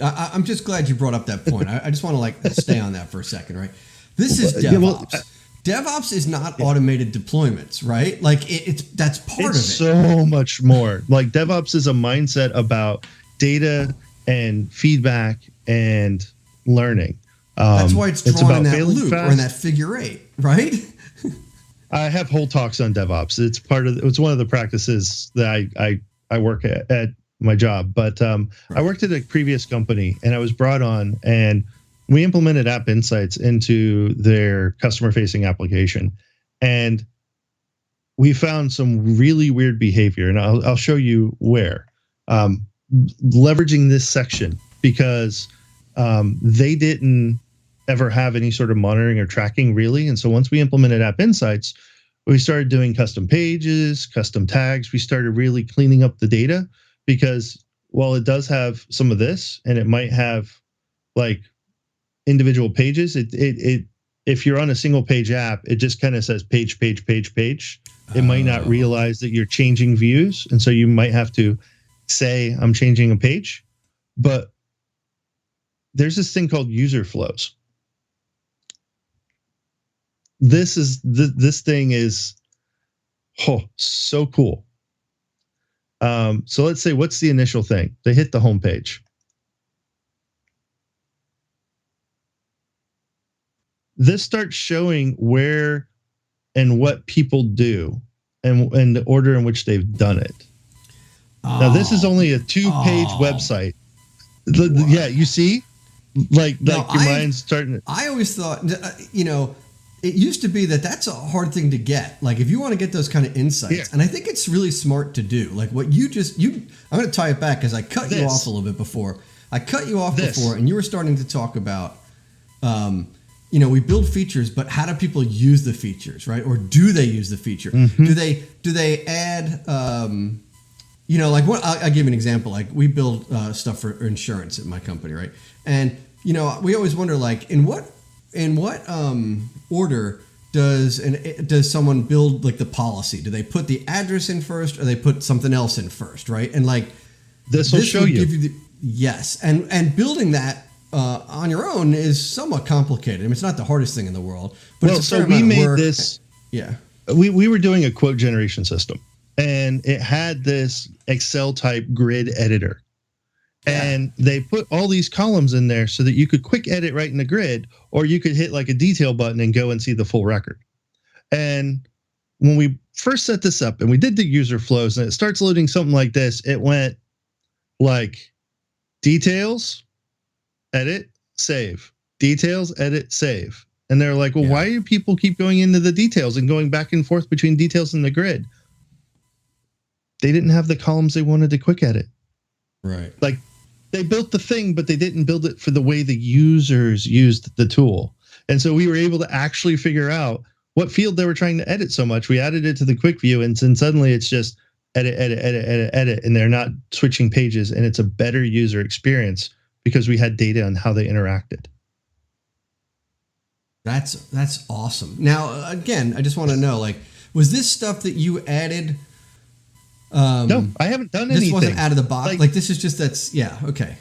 I'm just glad you brought up that point. I just want to like stay on that for a second, right? This is DevOps. DevOps is not automated deployments, right? Like that's part of it. So much more. Like DevOps is a mindset about data and feedback and learning. That's why it's drawn in that loop or in that figure 8, right? I have whole talks on DevOps. It's one of the practices that I work at my job. But I worked at a previous company and I was brought on and we implemented App Insights into their customer-facing application, and we found some really weird behavior. And I'll show you where. Leveraging this section because they didn't ever have any sort of monitoring or tracking really. And so once we implemented App Insights, we started doing custom pages, custom tags. We started really cleaning up the data because while it does have some of this, and it might have like individual pages, it if you're on a single page app, it just kind of says page. It might not realize that you're changing views. And so you might have to say, I'm changing a page. But there's this thing called user flows. This thing is so cool. So let's say, what's the initial thing? They hit the home page. This starts showing where and what people do and the order in which they've done it. Now, this is only a 2-page website. Yeah, you see? Like your mind's starting to... I always thought, it used to be that's a hard thing to get. Like, if you want to get those kind of insights, and I think it's really smart to do. Like, what I'm going to tie it back because I cut you off a little bit before. And you were starting to talk about... we build features, but how do people use the features, right? Or do they use the feature? Mm-hmm. Do they add, like what? I'll give you an example. Like we build stuff for insurance at my company, right? And we always wonder, like, in what order does someone build like the policy? Do they put the address in first, or they put something else in first, right? And like this will show you. Yes, and building that. On your own is somewhat complicated. I mean, it's not the hardest thing in the world. But it's a fair amount of work. This. Yeah, we were doing a quote generation system, and it had this Excel type grid editor, and they put all these columns in there so that you could quick edit right in the grid, or you could hit like a detail button and go and see the full record. And when we first set this up and we did the user flows, and it starts loading something like this, it went like details. edit, save. Details, edit, save. And they're like, well, Yeah. why do people keep going into the details and going back and forth between details and the grid? They didn't have the columns they wanted to quick edit. Right. Like, they built the thing, but they didn't build it for the way the users used the tool. And so we were able to actually figure out what field they were trying to edit so much. We added it to the quick view, and then suddenly it's just edit, edit, edit, edit, edit, and they're not switching pages, and it's a better user experience because we had data on how they interacted. That's awesome. Now, again, I just want to know, like, was this stuff that you added? No, I haven't done anything. This wasn't out of the box. Like this is just okay.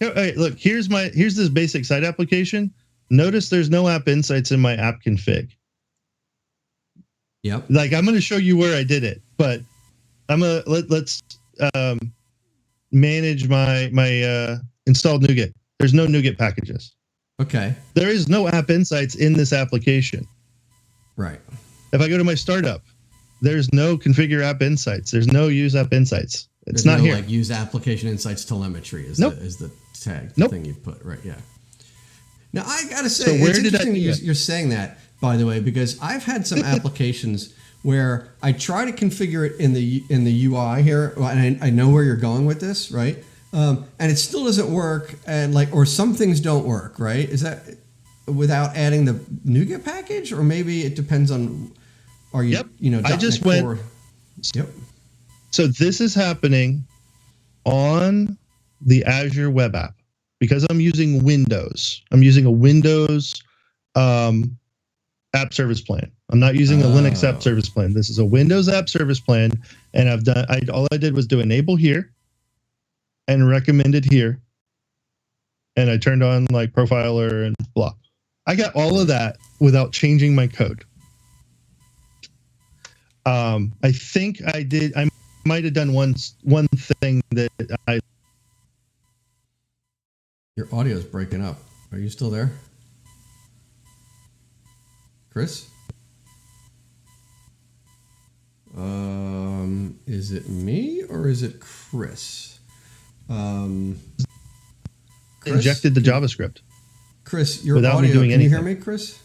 All right, look, here's this basic site application. Notice there's no app insights in my app config. Yep. Like, I'm going to show you where I did it, but I'm gonna let's manage my installed NuGet. There's no NuGet packages. Okay. There is no app insights in this application. Right. If I go to my startup, there's no configure app insights. There's no use app insights. It's There's not no, here. Like use application insights telemetry is Nope. the tag Nope. thing you put, right? Yeah. Now I gotta say, So where it's did I interesting do that? you're saying that, by the way, because I've had some applications where I try to configure it in the UI here, and I know where you're going with this, right? And it still doesn't work, and or some things don't work, right? Is that without adding the NuGet package, or maybe it depends on? Are you Yep. I just went. Core? Yep. So this is happening on the Azure web app because I'm using Windows. I'm using a Windows app service plan. I'm not using a Linux app service plan. This is a Windows app service plan, and all I did was do enable here and recommended here, and I turned on like profiler and blah. I got all of that without changing my code. I think I did. I might have done one thing that I. Your audio is breaking up. Are you still there, Chris? Is it me or is it Chris? Chris, injected the JavaScript. Chris, your without audio. me doing Can you anything. hear me, Chris?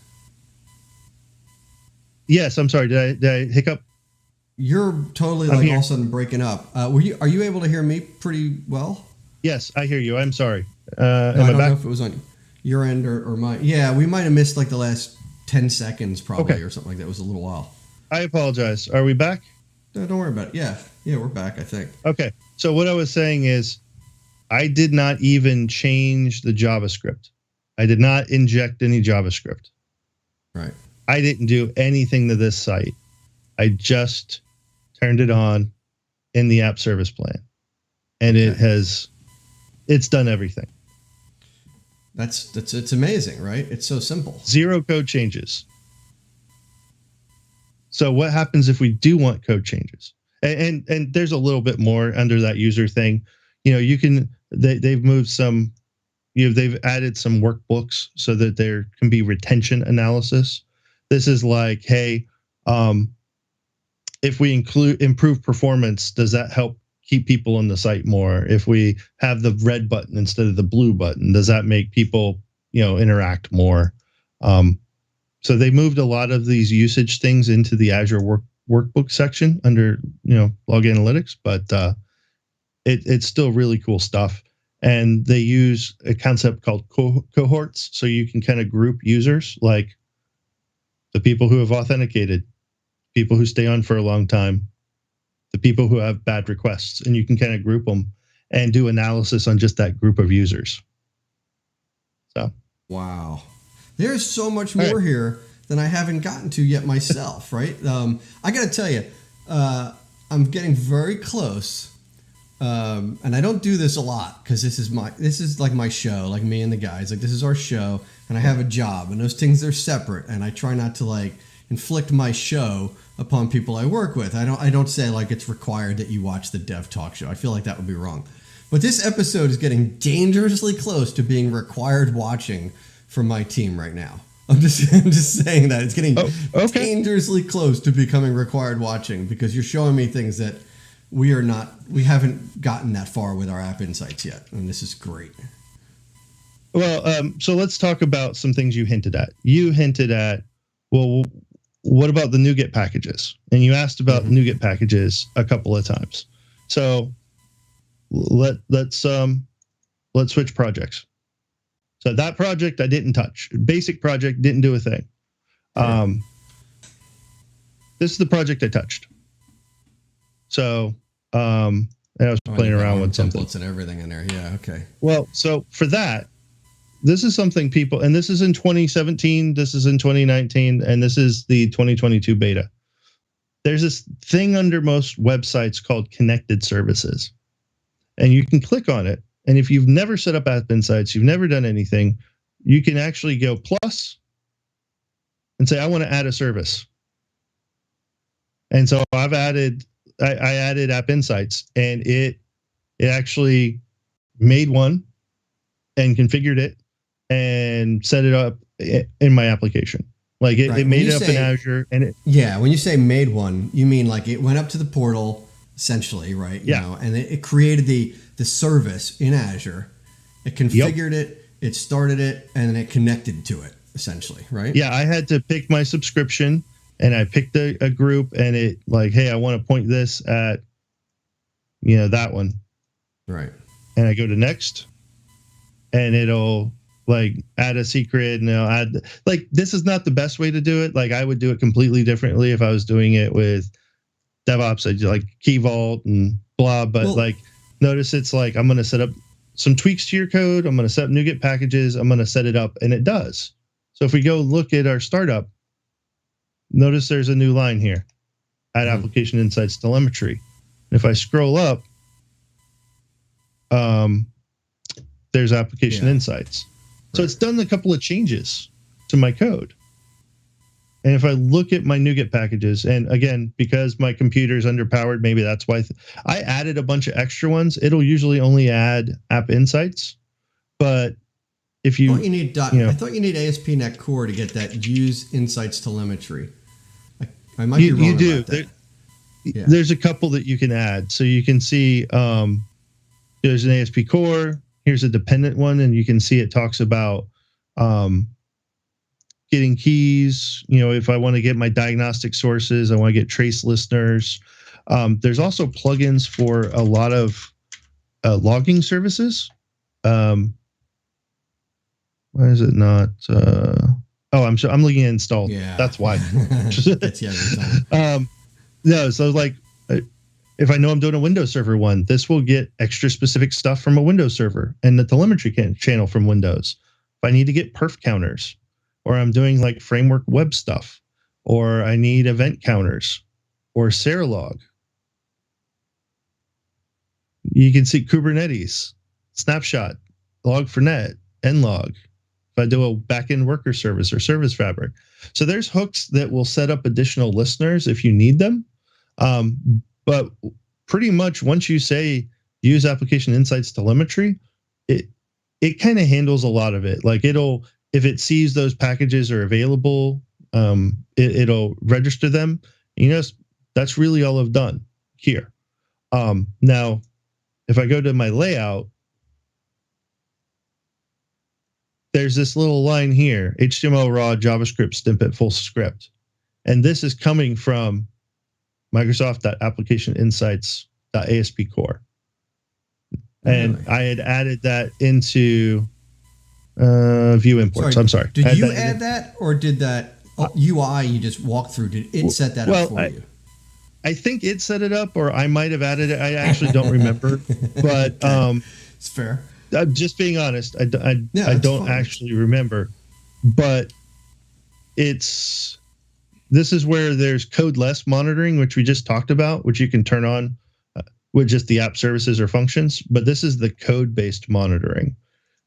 Yes, I'm sorry. Did I hiccup? You're totally I'm like here. all of a sudden breaking up. Are you able to hear me pretty well? Yes, I hear you. I'm sorry. No, I Am I don't know back? if it was on your end or mine. Yeah, we might have missed like the last 10 seconds probably Okay. or something like that. It was a little while. I apologize. Are we back? No, don't worry about it. Yeah, we're back, I think. Okay. So what I was saying is I did not even change the JavaScript. I did not inject any JavaScript. Right. I didn't do anything to this site. I just turned it on in the app service plan. And it's done everything. It's amazing, right? It's so simple. Zero code changes. So what happens if we do want code changes? And there's a little bit more under that user thing. You can they've moved some, they've added some workbooks so that there can be retention analysis. This is like, hey, if we improve performance, does that help keep people on the site more? If we have the red button instead of the blue button, does that make people, interact more? So they moved a lot of these usage things into the Azure workbook section under, log analytics, but it's still really cool stuff. And they use a concept called cohorts. So you can kind of group users, like the people who have authenticated, people who stay on for a long time, the people who have bad requests, and you can kind of group them and do analysis on just that group of users. So, wow. There's so much more here than I haven't gotten to yet myself, right? I got to tell you, I'm getting very close, and I don't do this a lot because this is like my show, like me and the guys. Like this is our show, and I have a job, and those things are separate, and I try not to like inflict my show upon people I work with. I don't say like it's required that you watch the Dev Talk Show. I feel like that would be wrong. But this episode is getting dangerously close to being required watching from my team right now. I'm just saying that it's getting dangerously close to becoming required watching because you're showing me things that we haven't gotten that far with our app insights yet, and this is great. Well, so let's talk about some things you hinted at. You hinted at, well, what about the NuGet packages? And you asked about NuGet packages a couple of times. So let's switch projects. So that project I didn't touch. Basic project, didn't do a thing. This is the project I touched. So and I was playing around with something. Templates and everything in there. Yeah, okay. Well, so for that, this is something people, and this is in 2017, this is in 2019, and this is the 2022 beta. There's this thing under most websites called connected services. And you can click on it. And if you've never set up App Insights, you've never done anything, you can actually go plus and say, I want to add a service. And so I added App Insights, and it actually made one and configured it and set it up in my application. Like it made it up in Azure, and it. Yeah, when you say made one, you mean like it went up to the portal essentially, right? You know, and it created the service in Azure. It configured it, it started it, and then it connected to it essentially, right? Yeah, I had to pick my subscription, and I picked a group, and it like, hey, I want to point this at, that one. Right. And I go to next, and it'll like add a secret, and it'll add, like, this is not the best way to do it. Like I would do it completely differently if I was doing it with DevOps. I'd do like Key Vault and blah, but notice it's like, I'm going to set up some tweaks to your code. I'm going to set up NuGet packages. I'm going to set it up, and it does. So if we go look at our startup, notice there's a new line here, add application insights telemetry. And if I scroll up, there's application insights. So it's done a couple of changes to my code. And if I look at my NuGet packages, and again, because my computer is underpowered, maybe that's why I added a bunch of extra ones. It'll usually only add App Insights, but if you, need I thought you need ASP.NET Core to get that use insights telemetry. I might be wrong about that. There's a couple that you can add, so you can see there's an ASP Core. Here's a dependent one, and you can see it talks about getting keys. If I want to get my diagnostic sources, I want to get trace listeners. There's also plugins for a lot of logging services. Why is it not? I'm looking at installed. Yeah, that's why. That's every time. No, so like, if I know I'm doing a Windows Server one, this will get extra specific stuff from a Windows server and the telemetry channel from Windows. If I need to get perf counters, or I'm doing like framework web stuff, or I need event counters, or Serilog. You can see Kubernetes, Snapshot, Log4net, Nlog. If I do a backend worker service or service fabric. So there's hooks that will set up additional listeners if you need them. But pretty much once you say use application insights telemetry, it kind of handles a lot of it. Like if it sees those packages are available, it'll register them. That's really all I've done here. Now, if I go to my layout, there's this little line here, HTML raw, JavaScript snippet, full script. And this is coming from Microsoft.applicationinsights.asp core. And I had added that into view imports. I'm sorry. Did you add that, or did that UI you just walked through, did it set that up for you? I think it set it up, or I might have added it. I actually don't remember. But it's fair. I'm just being honest. I don't actually remember. But this is where there's codeless monitoring, which we just talked about, which you can turn on with just the app services or functions. But this is the code-based monitoring.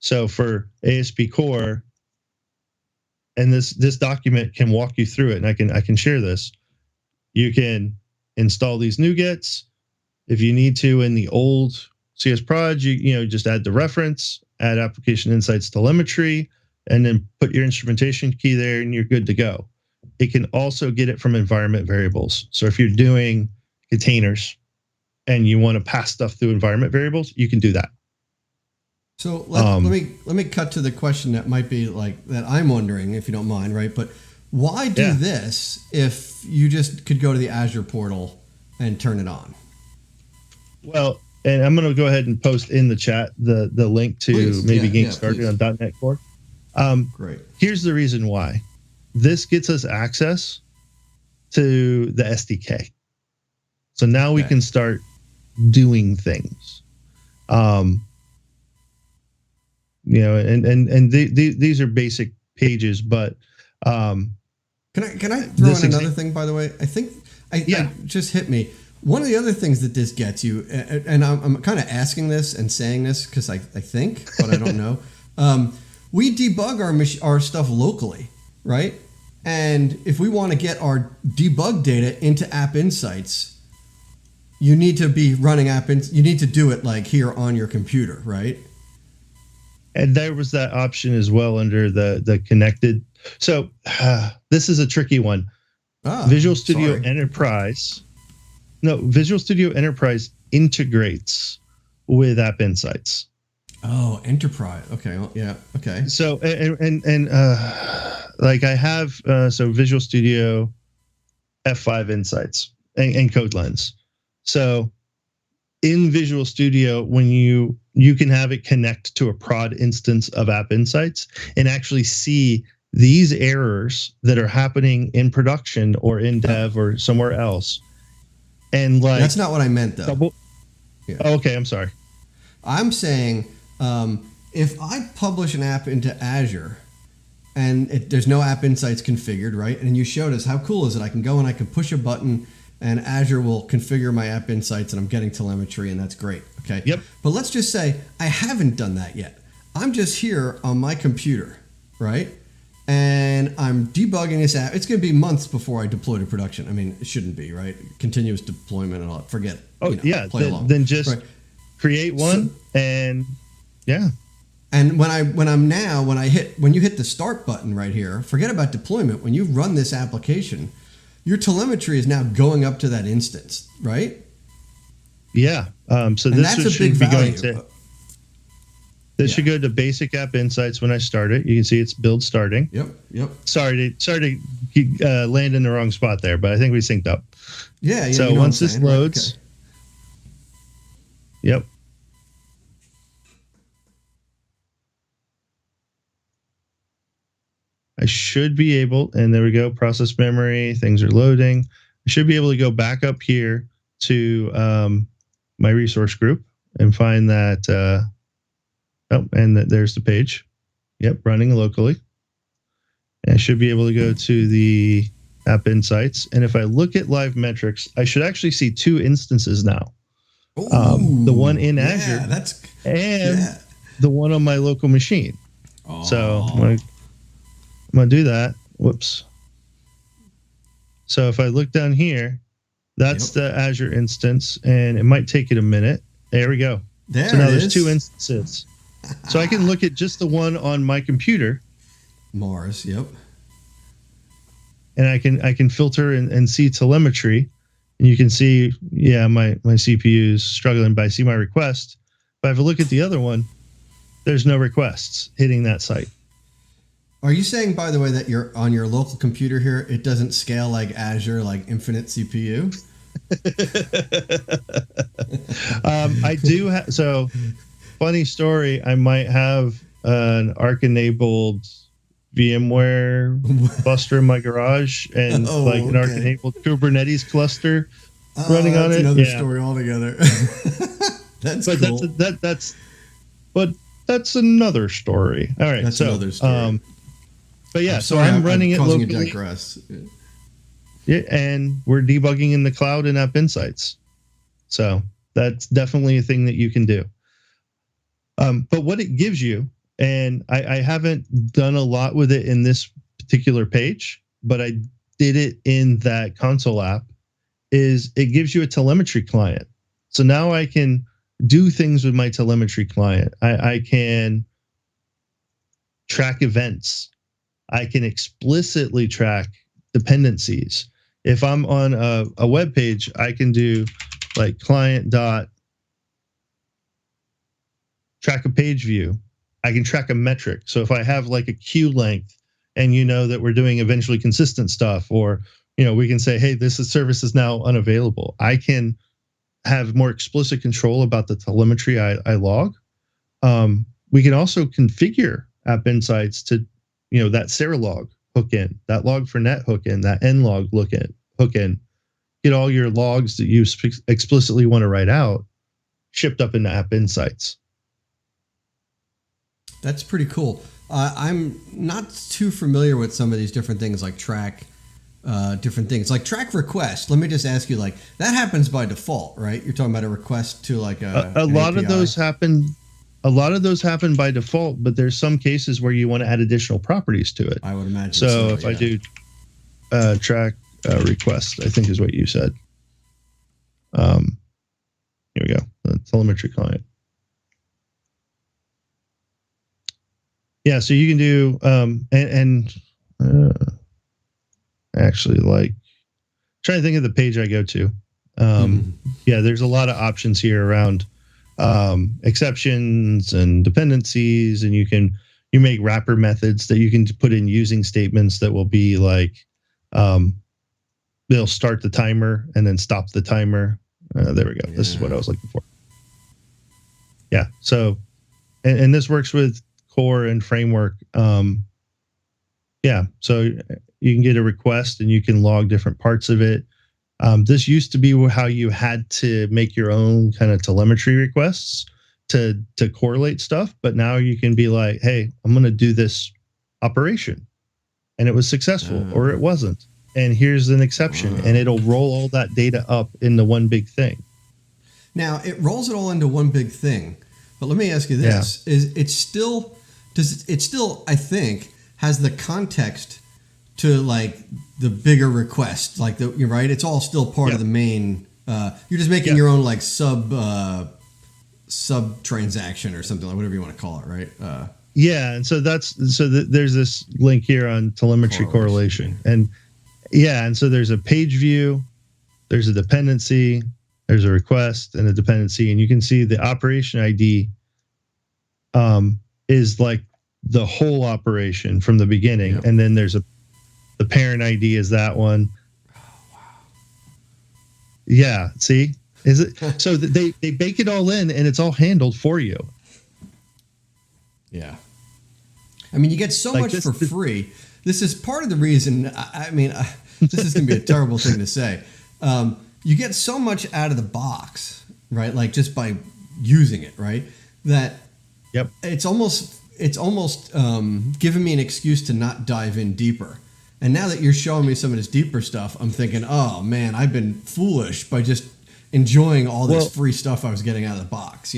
So for ASP Core, and this document can walk you through it, and I can share this. You can install these NuGets. If you need to, in the old CS Proj, you just add the reference, add application insights telemetry, and then put your instrumentation key there, and you're good to go. It can also get it from environment variables. So if you're doing containers and you want to pass stuff through environment variables, you can do that. So let me cut to the question that might be like that I'm wondering, if you don't mind, right? But why do this if you just could go to the Azure portal and turn it on? Well, and I'm going to go ahead and post in the chat the link to getting started on .NET Core. Great. Here's the reason why. This gets us access to the SDK. So now we can start doing things. These are basic pages, but can I throw in another thing, by the way? I think I just hit me. One of the other things that this gets you, and I'm kind of asking this and saying this because I think, but I don't know. We debug our stuff locally, right? And if we want to get our debug data into App Insights, you need to be running you need to do it like here on your computer, right? And there was that option as well under the connected. So this is a tricky one. Visual Studio Enterprise. No, Visual Studio Enterprise integrates with App Insights. Oh, Enterprise. Okay. Well, yeah. Okay. So and like I have so Visual Studio F5 Insights and Code Lens. So in Visual Studio, when you can have it connect to a prod instance of App Insights and actually see these errors that are happening in production or in dev or somewhere else. And like that's not what I meant though. Okay, I'm sorry. I'm saying if I publish an app into Azure and there's no App Insights configured, right? And you showed us how cool is it? I can go and I can push a button and Azure will configure my App Insights and I'm getting telemetry and that's great. Okay. Yep. But let's just say I haven't done that yet. I'm just here on my computer, right? And I'm debugging this app. It's going to be months before I deploy to production. I mean, it shouldn't be, right? Continuous deployment and all that. Forget it. Oh, play along. Then just create one and And when you hit the start button right here, forget about deployment. When you run this application, your telemetry is now going up to that instance, right? Yeah. So this should be going to. This should go to basic App Insights when I start it. You can see it's build starting. Yep. Sorry to land in the wrong spot there, but I think we synced up. Yeah. So once this loads, yep. I should be able, and there we go, process memory, things are loading. I should be able to go back up here to my resource group and find that. And there's the page. Yep, running locally. And I should be able to go to the App Insights. And if I look at live metrics, I should actually see two instances now. The one in Azure and the one on my local machine. So I'm going to do that. Whoops. So if I look down here, that's the Azure instance, and it might take it a minute. There we go. So now there's two instances. So I can look at just the one on my computer. Mars, yep. And I can filter and see telemetry. And you can see, my CPU is struggling, but I see my request. But if I look at the other one, there's no requests hitting that site. Are you saying, by the way, that you're on your local computer here, it doesn't scale like Azure, like infinite CPU? I do have, so funny story, I might have an ARC-enabled VMware cluster in my garage and an ARC-enabled Kubernetes cluster running on it. That's another story altogether. That's cool. That's another story. All right, that's another story. So I'm running it locally. Digress. Yeah, and we're debugging in the cloud in App Insights. So that's definitely a thing that you can do. But what it gives you, and I haven't done a lot with it in this particular page, but I did it in that console app, is it gives you a telemetry client. So now I can do things with my telemetry client. I can track events. I can explicitly track dependencies. If I'm on a web page, I can do like client dot track a page view. I can track a metric. So if I have like a queue length and you know that we're doing eventually consistent stuff, or, we can say, hey, this service is now unavailable. I can have more explicit control about the telemetry I log. We can also configure App Insights to, that Serilog hook in, that Log4Net hook in, that nlog hook in, get all your logs that you explicitly want to write out shipped up into App Insights. That's pretty cool. I'm not too familiar with some of these different things like track, different things like track request. Let me just ask you, like, that happens by default, right? You're talking about a request to like a lot of those happen. A lot of those happen by default, but there's some cases where you want to add additional properties to it. I would imagine. So if I do track request, I think is what you said. Here we go. The telemetry client. Yeah, so you can do actually, like, trying to think of the page I go to. Yeah, there's a lot of options here around exceptions and dependencies, and you make wrapper methods that you can put in using statements that will be like, they'll start the timer and then stop the timer. There we go. Yeah. This is what I was looking for. Yeah. So, and this works with core and framework. Yeah. So you can get a request and you can log different parts of it. This used to be how you had to make your own kind of telemetry requests to correlate stuff. But now you can be like, hey, I'm going to do this operation. And it was successful or it wasn't. And here's an exception. And it'll roll all that data up into one big thing. Now, it rolls it all into one big thing. But let me ask you this. Yeah. It still, I think, has the context to like the bigger request, like you're right. It's all still part of the main. You're just making your own like sub transaction or something, like whatever you want to call it, right? Yeah, and so there's this link here on telemetry correlation, and and so there's a page view, there's a dependency, there's a request and a dependency, and you can see the operation ID is like the whole operation from the beginning, and then there's the parent ID is that one. Oh, wow. Yeah, see? Is it so that they bake it all in and it's all handled for you. Yeah. I mean, you get so much for free. This is part of the reason. I mean, this is going to be a terrible thing to say. You get so much out of the box, right? Like just by using it, right? That it's almost giving me an excuse to not dive in deeper. And now that you're showing me some of this deeper stuff, I'm thinking, oh man, I've been foolish by just enjoying all this free stuff I was getting out of the box,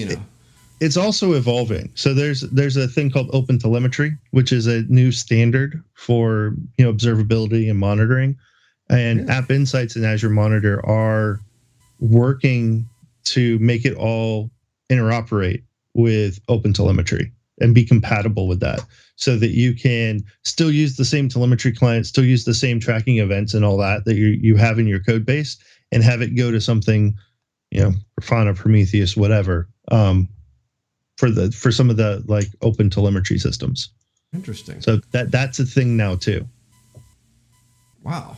It's also evolving. So there's a thing called Open Telemetry, which is a new standard for observability and monitoring. And App Insights and Azure Monitor are working to make it all interoperate with Open Telemetry and be compatible with that, so that you can still use the same telemetry client, still use the same tracking events and all that you have in your code base, and have it go to something, Grafana, Prometheus, whatever, for some of the like open telemetry systems. Interesting. So that's a thing now too. Wow.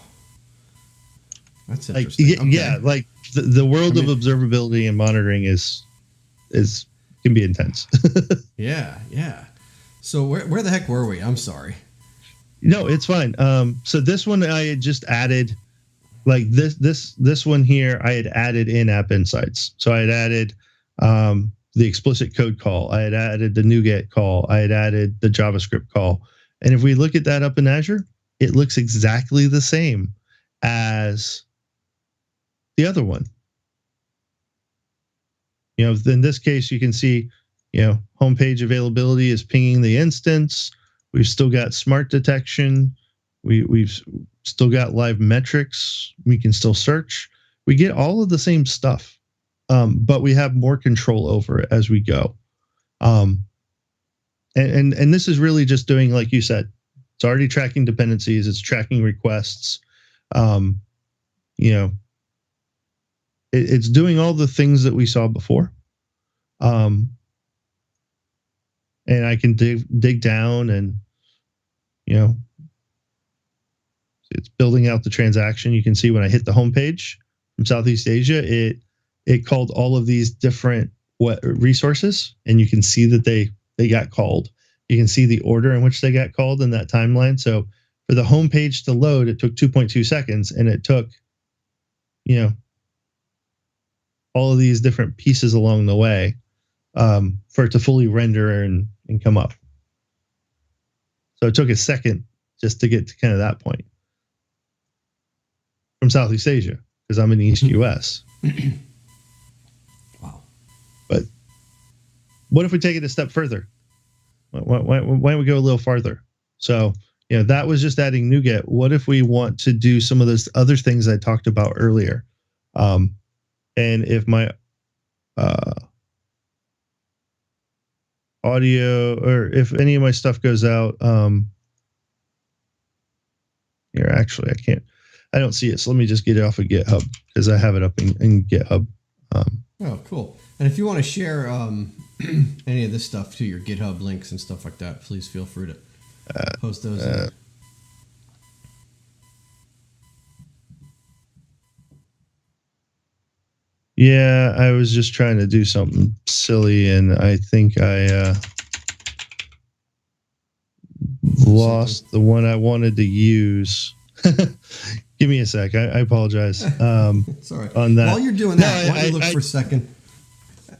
That's interesting. Like, yeah, like the world of observability and monitoring can be intense. Yeah. So where the heck were we? I'm sorry. No, it's fine. So this one I had just added, like this one here I had added in App Insights. So I had added the explicit code call. I had added the NuGet call. I had added the JavaScript call. And if we look at that up in Azure, it looks exactly the same as the other one. In this case, you can see, homepage availability is pinging the instance. We've still got smart detection. We've still got live metrics. We can still search. We get all of the same stuff, but we have more control over it as we go. And this is really just doing, like you said, it's already tracking dependencies. It's tracking requests. It's doing all the things that we saw before. and I can dig down and, it's building out the transaction. You can see when I hit the home page from Southeast Asia, it called all of these different resources, and you can see that they got called. You can see the order in which they got called in that timeline. So for the home page to load, it took 2.2 seconds, and it took, all of these different pieces along the way for it to fully render and come up. So it took a second just to get to kind of that point from Southeast Asia, because I'm in the East US. Wow. But what if we take it a step further? Why don't we go a little farther? So, that was just adding NuGet. What if we want to do some of those other things I talked about earlier? And if my audio, or if any of my stuff goes out, here, actually, I don't see it. So let me just get it off of GitHub, because I have it up in GitHub. Oh, cool. And if you want to share any of this stuff to your GitHub links and stuff like that, please feel free to post those in. Yeah, I was just trying to do something silly, and I think I lost the one I wanted to use. Give me a sec. I apologize. Sorry. On that. While you're doing that, why don't you look for a second,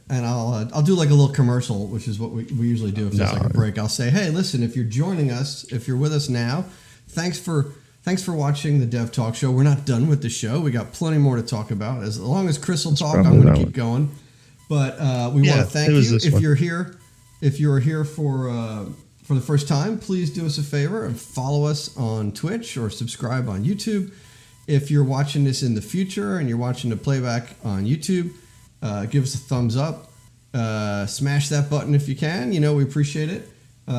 and I'll do like a little commercial, which is what we usually do if there's like a break. I'll say, hey, listen, if you're joining us, if you're with us now, thanks for watching the Dev Talk Show. We're not done with the show. We got plenty more to talk about. As long as Chris will talk, I'm going to keep going. But we want to thank you. If you're here for the first time, please do us a favor and follow us on Twitch or subscribe on YouTube. If you're watching this in the future and you're watching the playback on YouTube, give us a thumbs up. Smash that button if you can. We appreciate it. We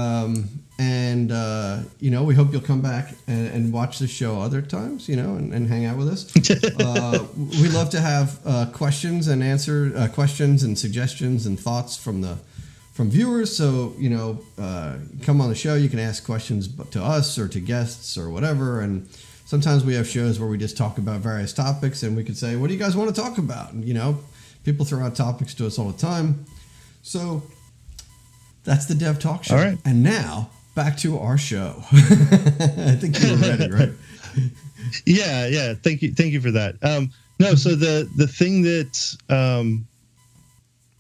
hope you'll come back and watch the show other times, and hang out with us. We love to have questions and questions and suggestions and thoughts from viewers. So, come on the show. You can ask questions to us or to guests or whatever. And sometimes we have shows where we just talk about various topics, and we could say, what do you guys want to talk about? And, people throw out topics to us all the time. So that's the Dev Talk Show. All right. And now back to our show. I think you were ready, right? Yeah. Thank you for that. No, so the thing that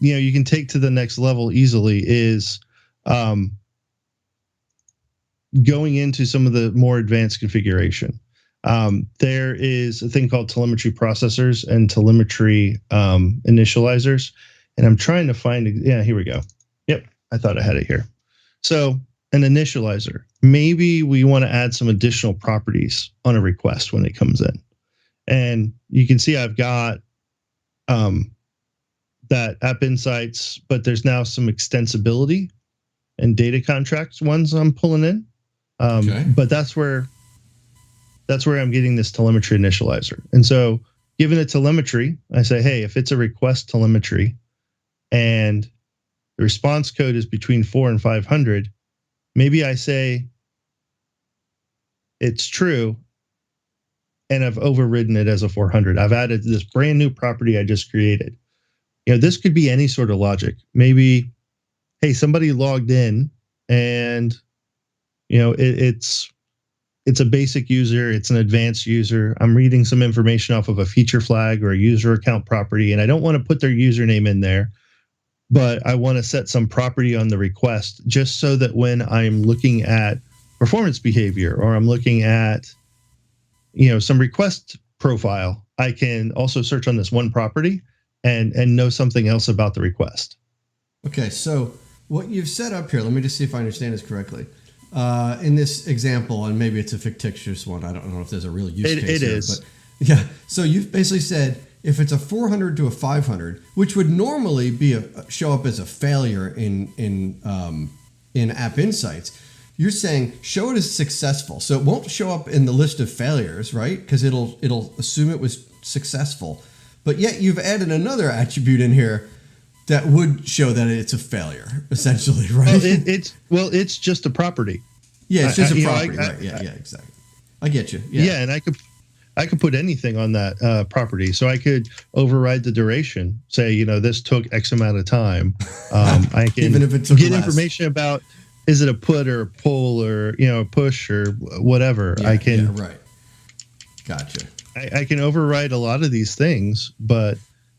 you can take to the next level easily is going into some of the more advanced configuration. There is a thing called telemetry processors and telemetry initializers, and I'm trying to find. Yeah, here we go. Yep, I thought I had it here. So an initializer. Maybe we want to add some additional properties on a request when it comes in, and you can see I've got that App Insights, but there's now some extensibility and data contracts ones I'm pulling in. Okay. But that's where I'm getting this telemetry initializer. And so given a telemetry, I say, hey, if it's a request telemetry and the response code is between 4 and 500, maybe I say it's true and I've overridden it as a 400. I've added this brand new property I just created. This could be any sort of logic. Maybe, hey, somebody logged in and, it's a basic user. It's an advanced user. I'm reading some information off of a feature flag or a user account property, and I don't want to put their username in there, but I want to set some property on the request just so that when I'm looking at performance behavior or I'm looking at, some request profile, I can also search on this one property and know something else about the request. Okay, so what you've set up here, let me just see if I understand this correctly. In this example, and maybe it's a fictitious one, I don't know if there's a real use case. It is. But yeah, so you've basically said if it's a 400 to a 500, which would normally be show up as a failure in App Insights, you're saying show it as successful. So it won't show up in the list of failures, right? Because it'll assume it was successful. But yet you've added another attribute in here that would show that it's a failure, essentially, right? It's just a property. Yeah, it's just a property, right? Yeah, exactly. I get you. Yeah, and I could put anything on that property. So I could override the duration. Say, this took X amount of time. I can even if it took get less. information about, is it a put or a pull or a push or whatever. Yeah, I can. Yeah, right. Gotcha. I can override a lot of these things, but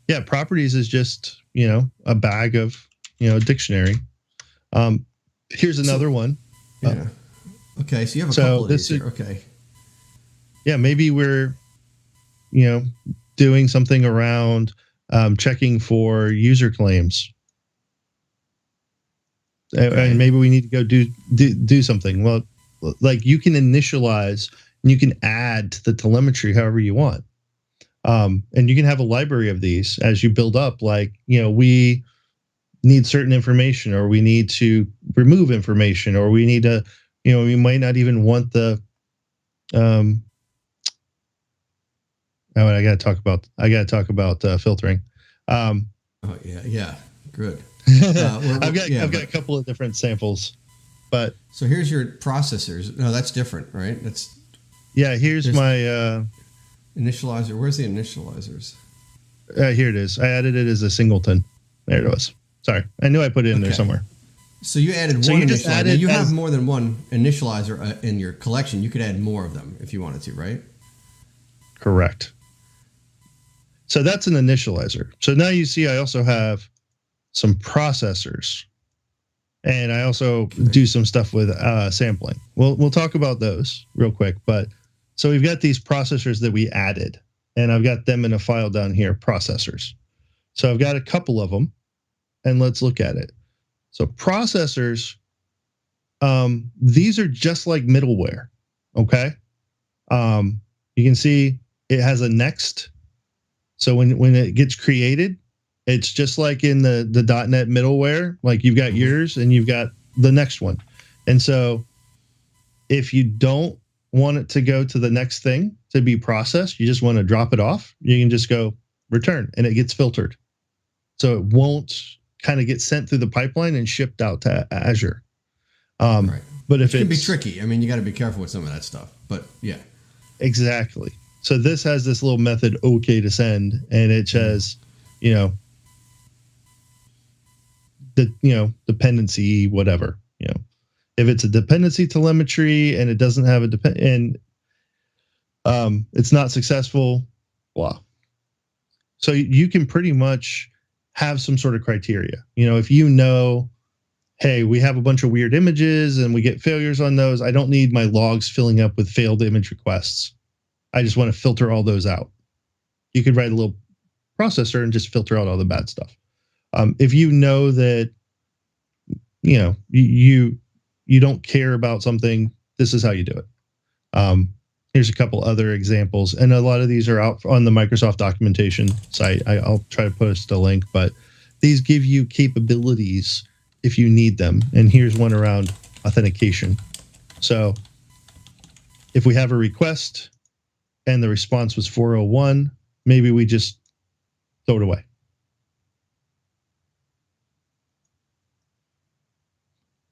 yeah, properties is just a bag of dictionary. Here's another one. Yeah. Okay, so you have a couple of these here. Okay. Yeah, maybe we're, doing something around checking for user claims, and maybe we need to go do something. Well, like you can initialize and you can add to the telemetry however you want, and you can have a library of these as you build up. Like we need certain information, or we need to remove information, or we need to, we might not even want the I got to talk about filtering. Oh yeah, good. I've got a couple of different samples, but so here's your processors. No, that's different, right? Here's my initializer. Where's the initializers? Here it is. I added it as a singleton. There it was. Sorry, I knew I put it in there somewhere. So you added one initializer. Now you have more than one initializer in your collection. You could add more of them if you wanted to, right? Correct. So that's an initializer. So now you see I also have some processors, and I also do some stuff with sampling. We'll talk about those real quick. But so we've got these processors that we added, and I've got them in a file down here, processors. So I've got a couple of them, and let's look at it. So processors, these are just like middleware. Okay. You can see it has a next. So when it gets created, it's just like in the .NET middleware, like you've got yours and you've got the next one. And so if you don't want it to go to the next thing to be processed, you just want to drop it off, you can just go return and it gets filtered. So it won't kind of get sent through the pipeline and shipped out to Azure. Right. But if it can be tricky. I mean, you got to be careful with some of that stuff, but yeah. Exactly. So this has this little method, OK to send, and it says, dependency, whatever, if it's a dependency telemetry and it doesn't have it's not successful, blah. So you can pretty much have some sort of criteria. If hey, we have a bunch of weird images and we get failures on those, I don't need my logs filling up with failed image requests. I just want to filter all those out. You could write a little processor and just filter out all the bad stuff. If you know that, you don't care about something, this is how you do it. Here's a couple other examples. And a lot of these are out on the Microsoft documentation site. I'll try to post a link, but these give you capabilities if you need them. And here's one around authentication. So if we have a request and the response was 401, maybe we just throw it away.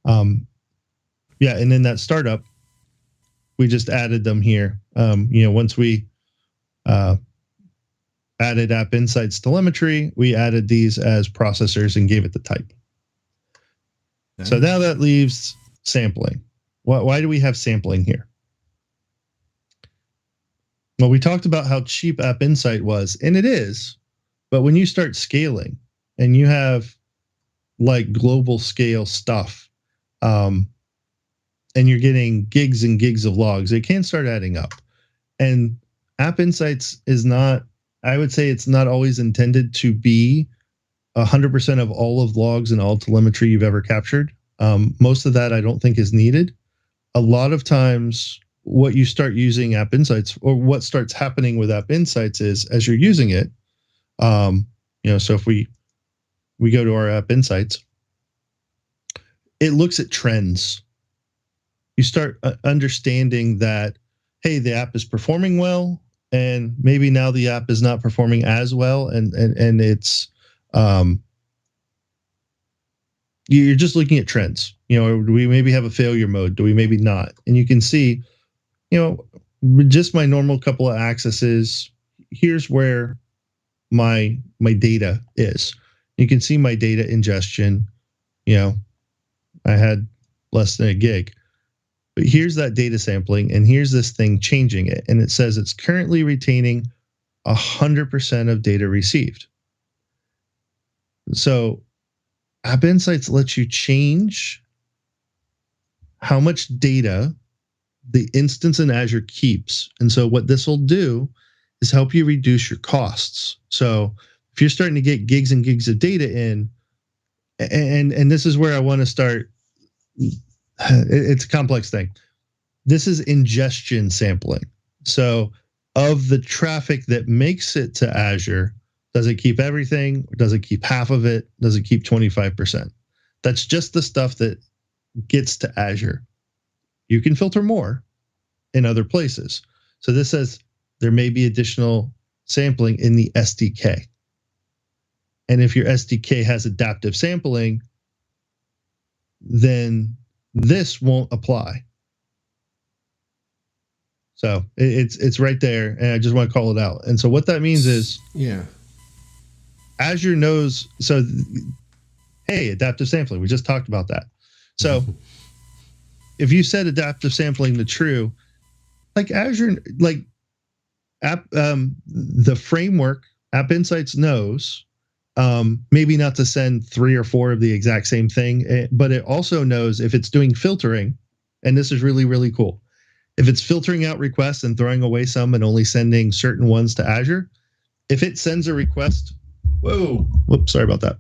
And in that startup, we just added them here. Once we added App Insights telemetry, we added these as processors and gave it the type. Okay. So now that leaves sampling. Why do we have sampling here? Well, we talked about how cheap App Insight was, and it is. But when you start scaling and you have like global scale stuff, and you're getting gigs and gigs of logs, it can start adding up. And App Insights is not, I would say it's not always intended to be 100% of all of logs and all telemetry you've ever captured. Most of that I don't think is needed. A lot of times what you start using App Insights, or what starts happening with App Insights, is as you're using it, so if we go to our App Insights, it looks at trends. You start understanding that, hey, the app is performing well, and maybe now the app is not performing as well, and it's you're just looking at trends. Do we maybe have a failure mode? Do we maybe not? And you can see, just my normal couple of accesses. Here's where my data is. You can see my data ingestion. I had less than a gig. But here's that data sampling, and here's this thing changing it. And it says it's currently retaining 100% of data received. So App Insights lets you change how much data the instance in Azure keeps. And so what this will do is help you reduce your costs. So if you're starting to get gigs and gigs of data in, and this is where I want to start, it's a complex thing. This is ingestion sampling. So of the traffic that makes it to Azure, does it keep everything? Does it keep half of it? Does it keep 25%? That's just the stuff that gets to Azure. You can filter more in other places. So this says there may be additional sampling in the SDK. And if your SDK has adaptive sampling, then this won't apply. So it's right there, and I just want to call it out. And so what that means is, Azure knows. So, hey, adaptive sampling. We just talked about that. So, if you set adaptive sampling to true, like Azure, like the framework, App Insights knows. Maybe not to send 3 or 4 of the exact same thing, but it also knows if it's doing filtering, and this is really, really cool. If it's filtering out requests and throwing away some and only sending certain ones to Azure, if it sends a request, sorry about that.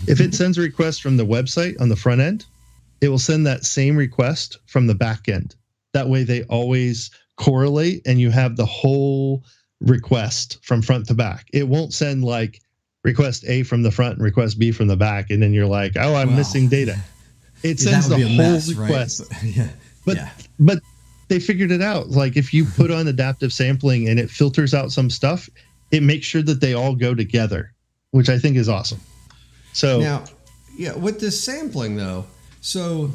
If it sends a request from the website on the front end, it will send that same request from the back end. That way they always correlate and you have the whole request from front to back. It won't send like request A from the front and request B from the back, and then you're like, oh, I'm missing data. It sends the whole request. Right? But they figured it out. Like if you put on adaptive sampling and it filters out some stuff, it makes sure that they all go together, which I think is awesome. So now, with this sampling though, so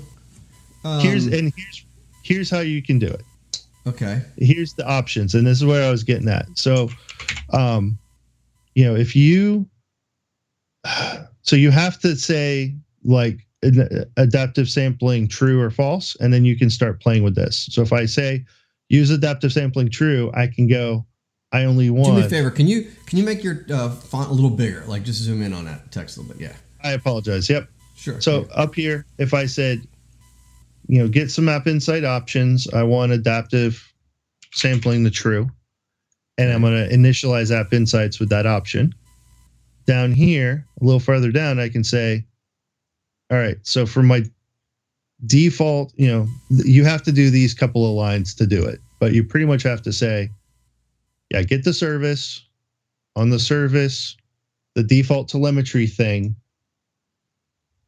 here's how you can do it. Okay. Here's the options, and this is where I was getting at. So, if you have to say like adaptive sampling true or false, and then you can start playing with this. So if I say use adaptive sampling true, I can go, I only want. Do me a favor. Can you make your font a little bigger? Like just zoom in on that text a little bit. Yeah. I apologize. Yep. Sure. So up here, if I said, get some App Insight options, I want adaptive sampling the true, and I'm going to initialize App Insights with that option. Down here, a little further down, I can say, all right, so for my default, you have to do these couple of lines to do it, but you pretty much have to say, get the service, on the service, the default telemetry thing,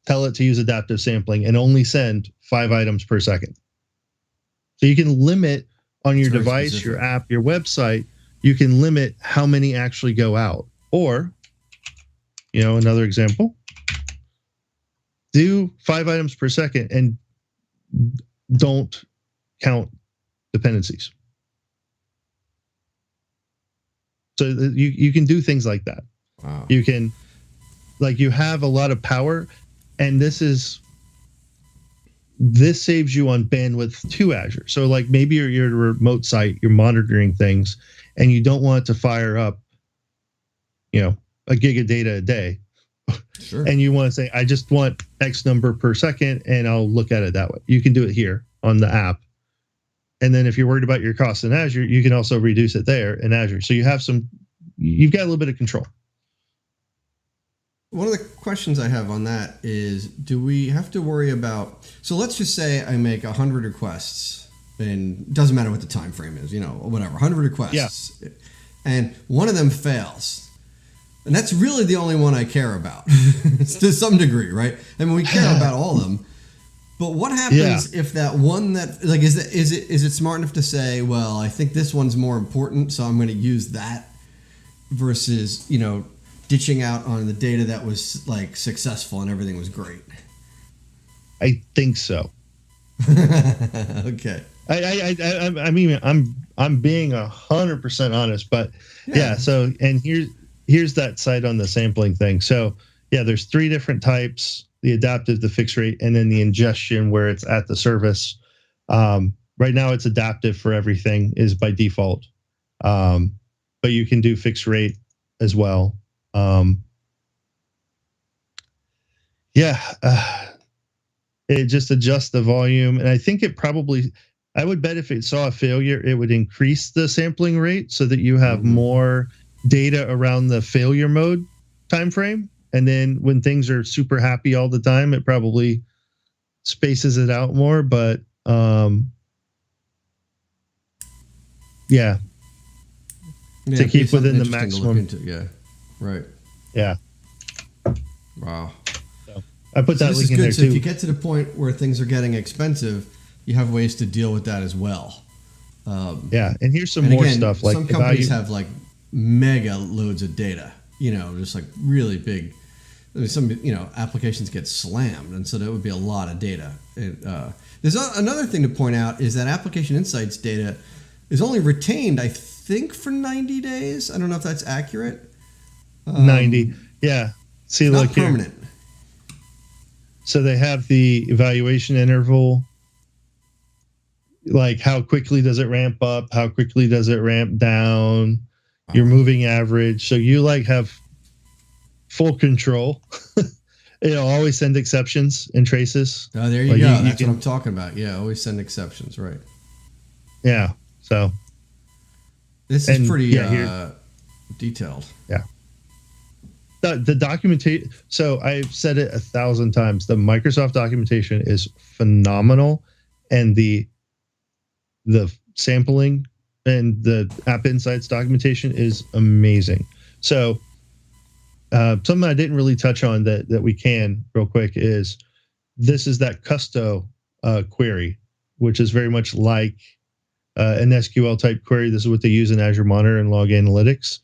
tell it to use adaptive sampling and only send 5 items per second. So you can limit on your device, specific. Your app, your website, you can limit how many actually go out. Or, another example, do 5 items per second and don't count dependencies. So you can do things like that. Wow. You can, you have a lot of power, and this saves you on bandwidth to Azure. So maybe you're at a remote site, you're monitoring things, and you don't want it to fire up, a gig of data a day. Sure. And you want to say, I just want X number per second, and I'll look at it that way. You can do it here on the app. And then if you're worried about your costs in Azure, you can also reduce it there in Azure. So you've got a little bit of control. One of the questions I have on that is, do we have to worry about, so let's just say I make 100 requests, and it doesn't matter what the time frame is, whatever, 100 requests, and one of them fails. And that's really the only one I care about to some degree, right? I mean, we care about all of them. But what happens if that one that is it smart enough to say, well, I think this one's more important, so I'm going to use that versus, ditching out on the data that was successful and everything was great. I think so. Okay. I mean, I'm being 100% honest, but yeah. So, and here's that site on the sampling thing. So yeah, there's 3 different types: the adaptive, the fixed rate, and then the ingestion where it's at the service. Right now it's adaptive for everything is by default. But you can do fixed rate as well. It just adjusts the volume. And I think I would bet if it saw a failure, it would increase the sampling rate so that you have more data around the failure mode time frame. And then when things are super happy all the time, it probably spaces it out more. But to keep within the maximum. Yeah. Right. Yeah. Wow. So I put that link in there too. too. If you get to the point where things are getting expensive, you have ways to deal with that as well. And here's some more stuff. Like some companies have like mega loads of data, just like really big. Some applications get slammed, and so that would be a lot of data. There's another thing to point out is that application insights data is only retained, I think, for 90 days. I don't know if that's accurate. 90, yeah. See, not look permanent. Here. So they have the evaluation interval. Like how quickly does it ramp up? How quickly does it ramp down? Your moving average. So you have full control. It'll always send exceptions and traces. Oh, there you go. That's what I'm talking about. Yeah, always send exceptions, right? Yeah. So this is pretty detailed. Yeah. The documentation. So I've said it 1,000 times. The Microsoft documentation is phenomenal, and the sampling and the App Insights documentation is amazing. So something I didn't really touch on that we can real quick is this is that custo query, which is very much like an SQL type query. This is what they use in Azure Monitor and Log Analytics.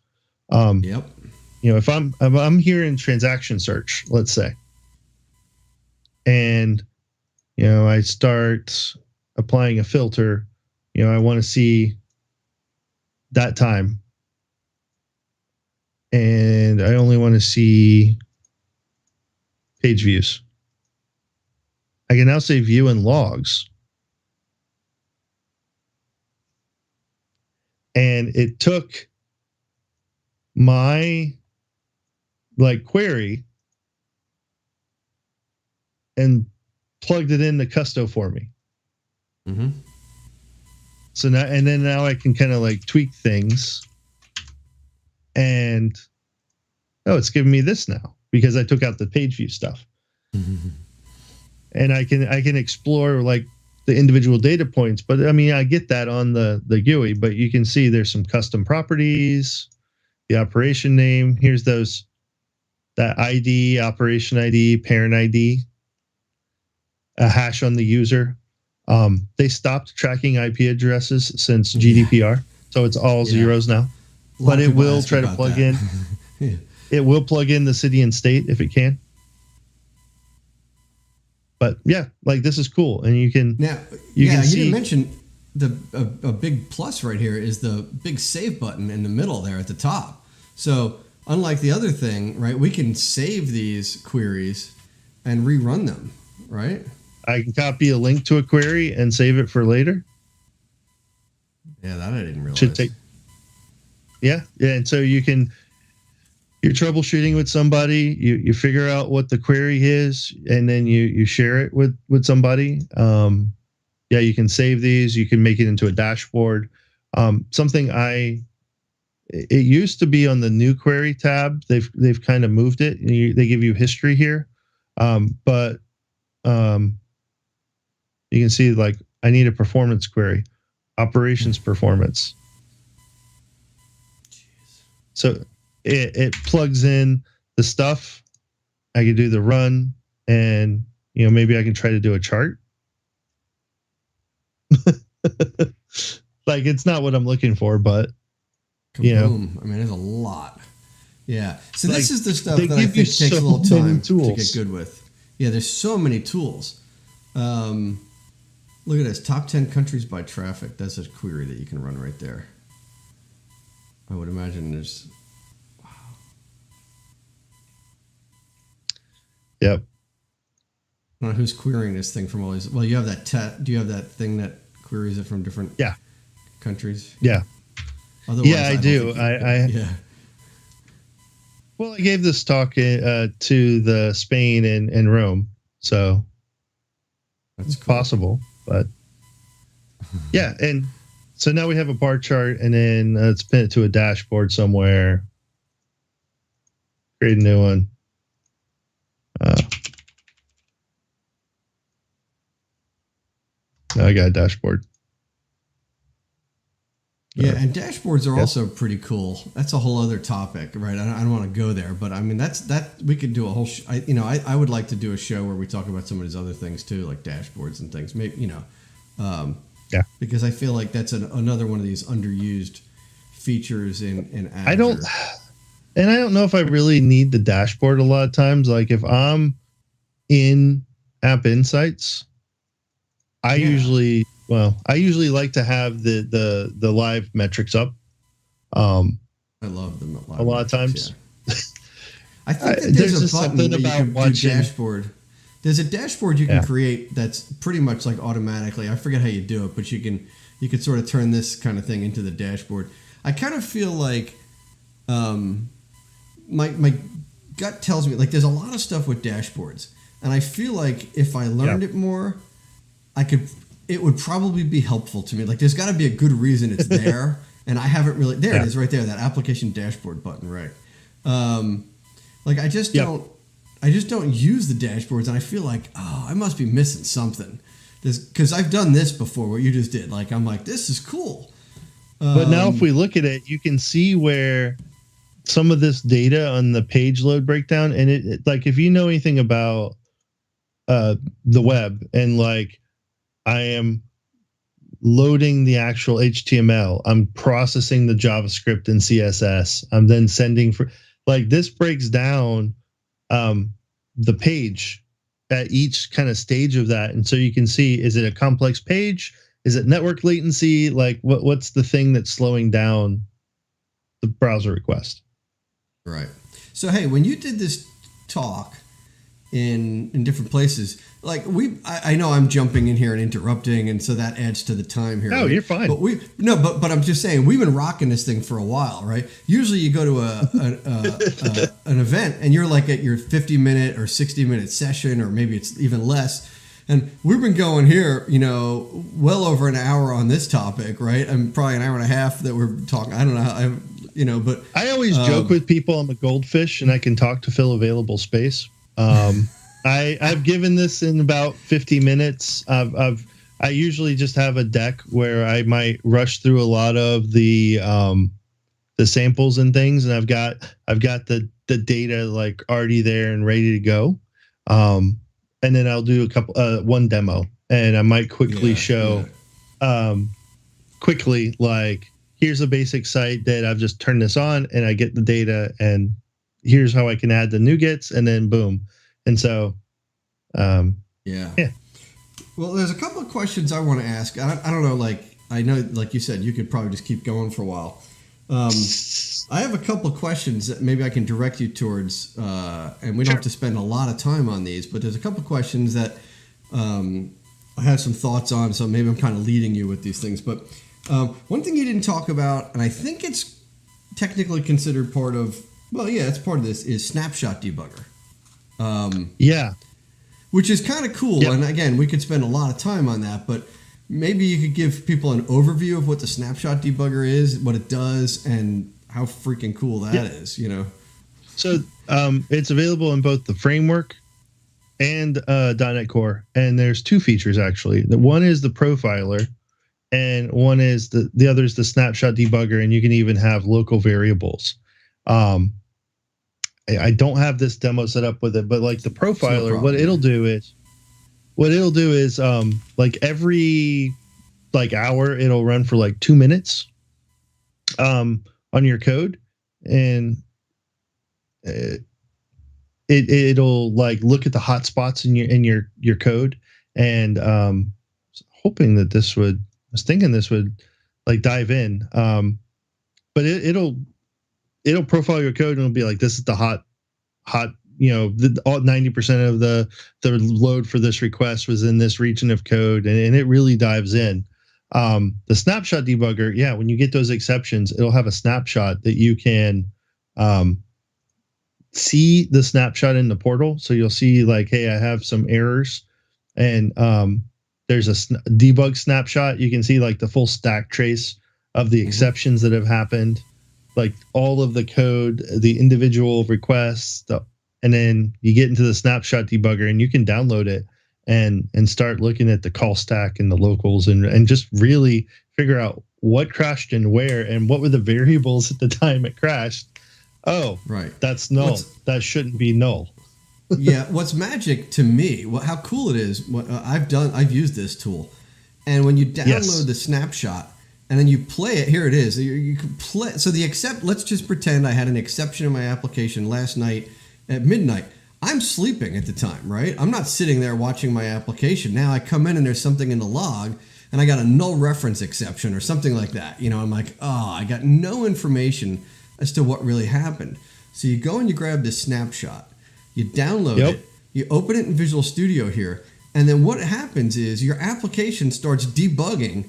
Yep. If I'm here in transaction search, let's say, and I start applying a filter, I want to see that time, and I only want to see page views. I can now say view and logs, and it took my query and plugged it into Custo for me. Mm-hmm. So now I can kind of tweak things, and it's giving me this now because I took out the page view stuff. Mm-hmm. And I can explore the individual data points, but I mean I get that on the GUI, but you can see there's some custom properties, the operation name. Here's that ID, operation ID, parent ID, a hash on the user. They stopped tracking IP addresses since GDPR, so it's all zeros now. But it will try to plug in. Yeah. It will plug in the city and state if it can. But yeah, this is cool, and you can you didn't mention a big plus right here is the big save button in the middle there at the top. So unlike the other thing, right, we can save these queries and rerun them, right? I can copy a link to a query and save it for later. Yeah, that I didn't realize. Yeah, and so you're troubleshooting with somebody, you figure out what the query is, and then you share it with somebody. You can save these, you can make it into a dashboard. It used to be on the new query tab. They've kind of moved it. They give you history here, but you can see I need a performance query, operations performance. Jeez. So it plugs in the stuff. I can do the run, and maybe I can try to do a chart. It's not what I'm looking for, but Kaboom. I mean, there's a lot. Yeah. So this is the stuff that I think takes a little time to get good with. Yeah, there's so many tools. Look at this. Top 10 countries by traffic. That's a query that you can run right there. I would imagine there's... Yep. I don't know who's querying this thing from all these. Well, you have that. Do you have that thing that queries it from different countries? Yeah. Otherwise, I do. Yeah. Well, I gave this talk to the Spain and Rome, so that's cool. Possible. But yeah, and so now we have a bar chart, and then let's pin it to a dashboard somewhere. Create a new one. Now I got a dashboard. Yeah, and dashboards are also pretty cool. That's a whole other topic, right? I don't want to go there, but I mean that we could do a whole. I would like to do a show where we talk about some of these other things too, like dashboards and things. Maybe because I feel like that's another one of these underused features in Azure. I don't know if I really need the dashboard a lot of times. Like if I'm in App Insights, I usually like to have the live metrics up. I love them a lot of times. Yeah. I think that there's a button that you can do dashboard. There's a dashboard you can create that's pretty much like automatically. I forget how you do it, but you can sort of turn this kind of thing into the dashboard. I kind of feel like my gut tells me like there's a lot of stuff with dashboards, and I feel like if I learned it more, it would probably be helpful to me. Like there's got to be a good reason it's there, and I haven't really. There it is, right there, that application dashboard button, right? Like I just don't use the dashboards, and I feel like I must be missing something. Because I've done this before, what you just did. Like I'm like, this is cool. But now if we look at it, you can see where some of this data on the page load breakdown, and it like if you know anything about the web, and like I am loading the actual HTML, I'm processing the JavaScript and CSS, I'm then sending for like this breaks down the page at each kind of stage of that, and so you can see, is it a complex page? Is it network latency? Like what's the thing that's slowing down the browser request? Right. So hey, when you did this talk in different places, like I know I'm jumping in here and interrupting, and so that adds to the time here. No, right? You're fine. But I'm just saying we've been rocking this thing for a while, right? Usually you go to an event and you're like at your 50-minute or 60-minute session, or maybe it's even less. And we've been going here, well over an hour on this topic, right? And probably an hour and a half that we're talking. I don't know how but I always joke with people I'm a goldfish and I can talk to fill available space. I've given this in about 50 minutes. I usually just have a deck where I might rush through a lot of the samples and things, and I've got the data like already there and ready to go. And then I'll do one demo, and I might quickly show like, here's a basic site that I've just turned this on and I get the data, and here's how I can add the NuGets, and then boom. And so, Well, there's a couple of questions I want to ask. I don't know, like, I know, like you said, you could probably just keep going for a while. I have a couple of questions that maybe I can direct you towards, and we don't have to spend a lot of time on these, but there's a couple of questions that I have some thoughts on, so maybe I'm kind of leading you with these things. But one thing you didn't talk about, and I think it's technically considered part of, it's part of this, is snapshot debugger. Which is kind of cool. Yep. And again, we could spend a lot of time on that, but maybe you could give people an overview of what the snapshot debugger is, what it does, and how freaking cool that is, So it's available in both the framework and .NET Core. And there's two features, actually. The one is the profiler, and one is the other is the snapshot debugger, and you can even have local variables. I don't have this demo set up with it, but like the profiler, what it'll do is like every like hour, it'll run for like 2 minutes on your code, and it'll like look at the hotspots in your code and hoping that I was thinking this would like dive in, but it'll profile your code and it'll be like, this is the hot, all 90% of the load for this request was in this region of code, and it really dives in. The snapshot debugger, yeah, when you get those exceptions, it'll have a snapshot that you can see the snapshot in the portal. So you'll see like, hey, I have some errors, and there's a debug snapshot. You can see like the full stack trace of the exceptions that have happened, like all of the code, the individual requests, and then you get into the snapshot debugger and you can download it and start looking at the call stack and the locals and just really figure out what crashed and where and what were the variables at the time it crashed. Oh, right. That's null. That shouldn't be null. Yeah. What's magic to me, how cool it is, I've used this tool. And when you download the snapshot and then you play it, here it is. You can play. So let's just pretend I had an exception in my application last night at midnight. I'm sleeping at the time, right? I'm not sitting there watching my application. Now I come in and there's something in the log and I got a null reference exception or something like that. I'm like, I got no information as to what really happened. So you go and you grab this snapshot, you download it, you open it in Visual Studio here, and then what happens is your application starts debugging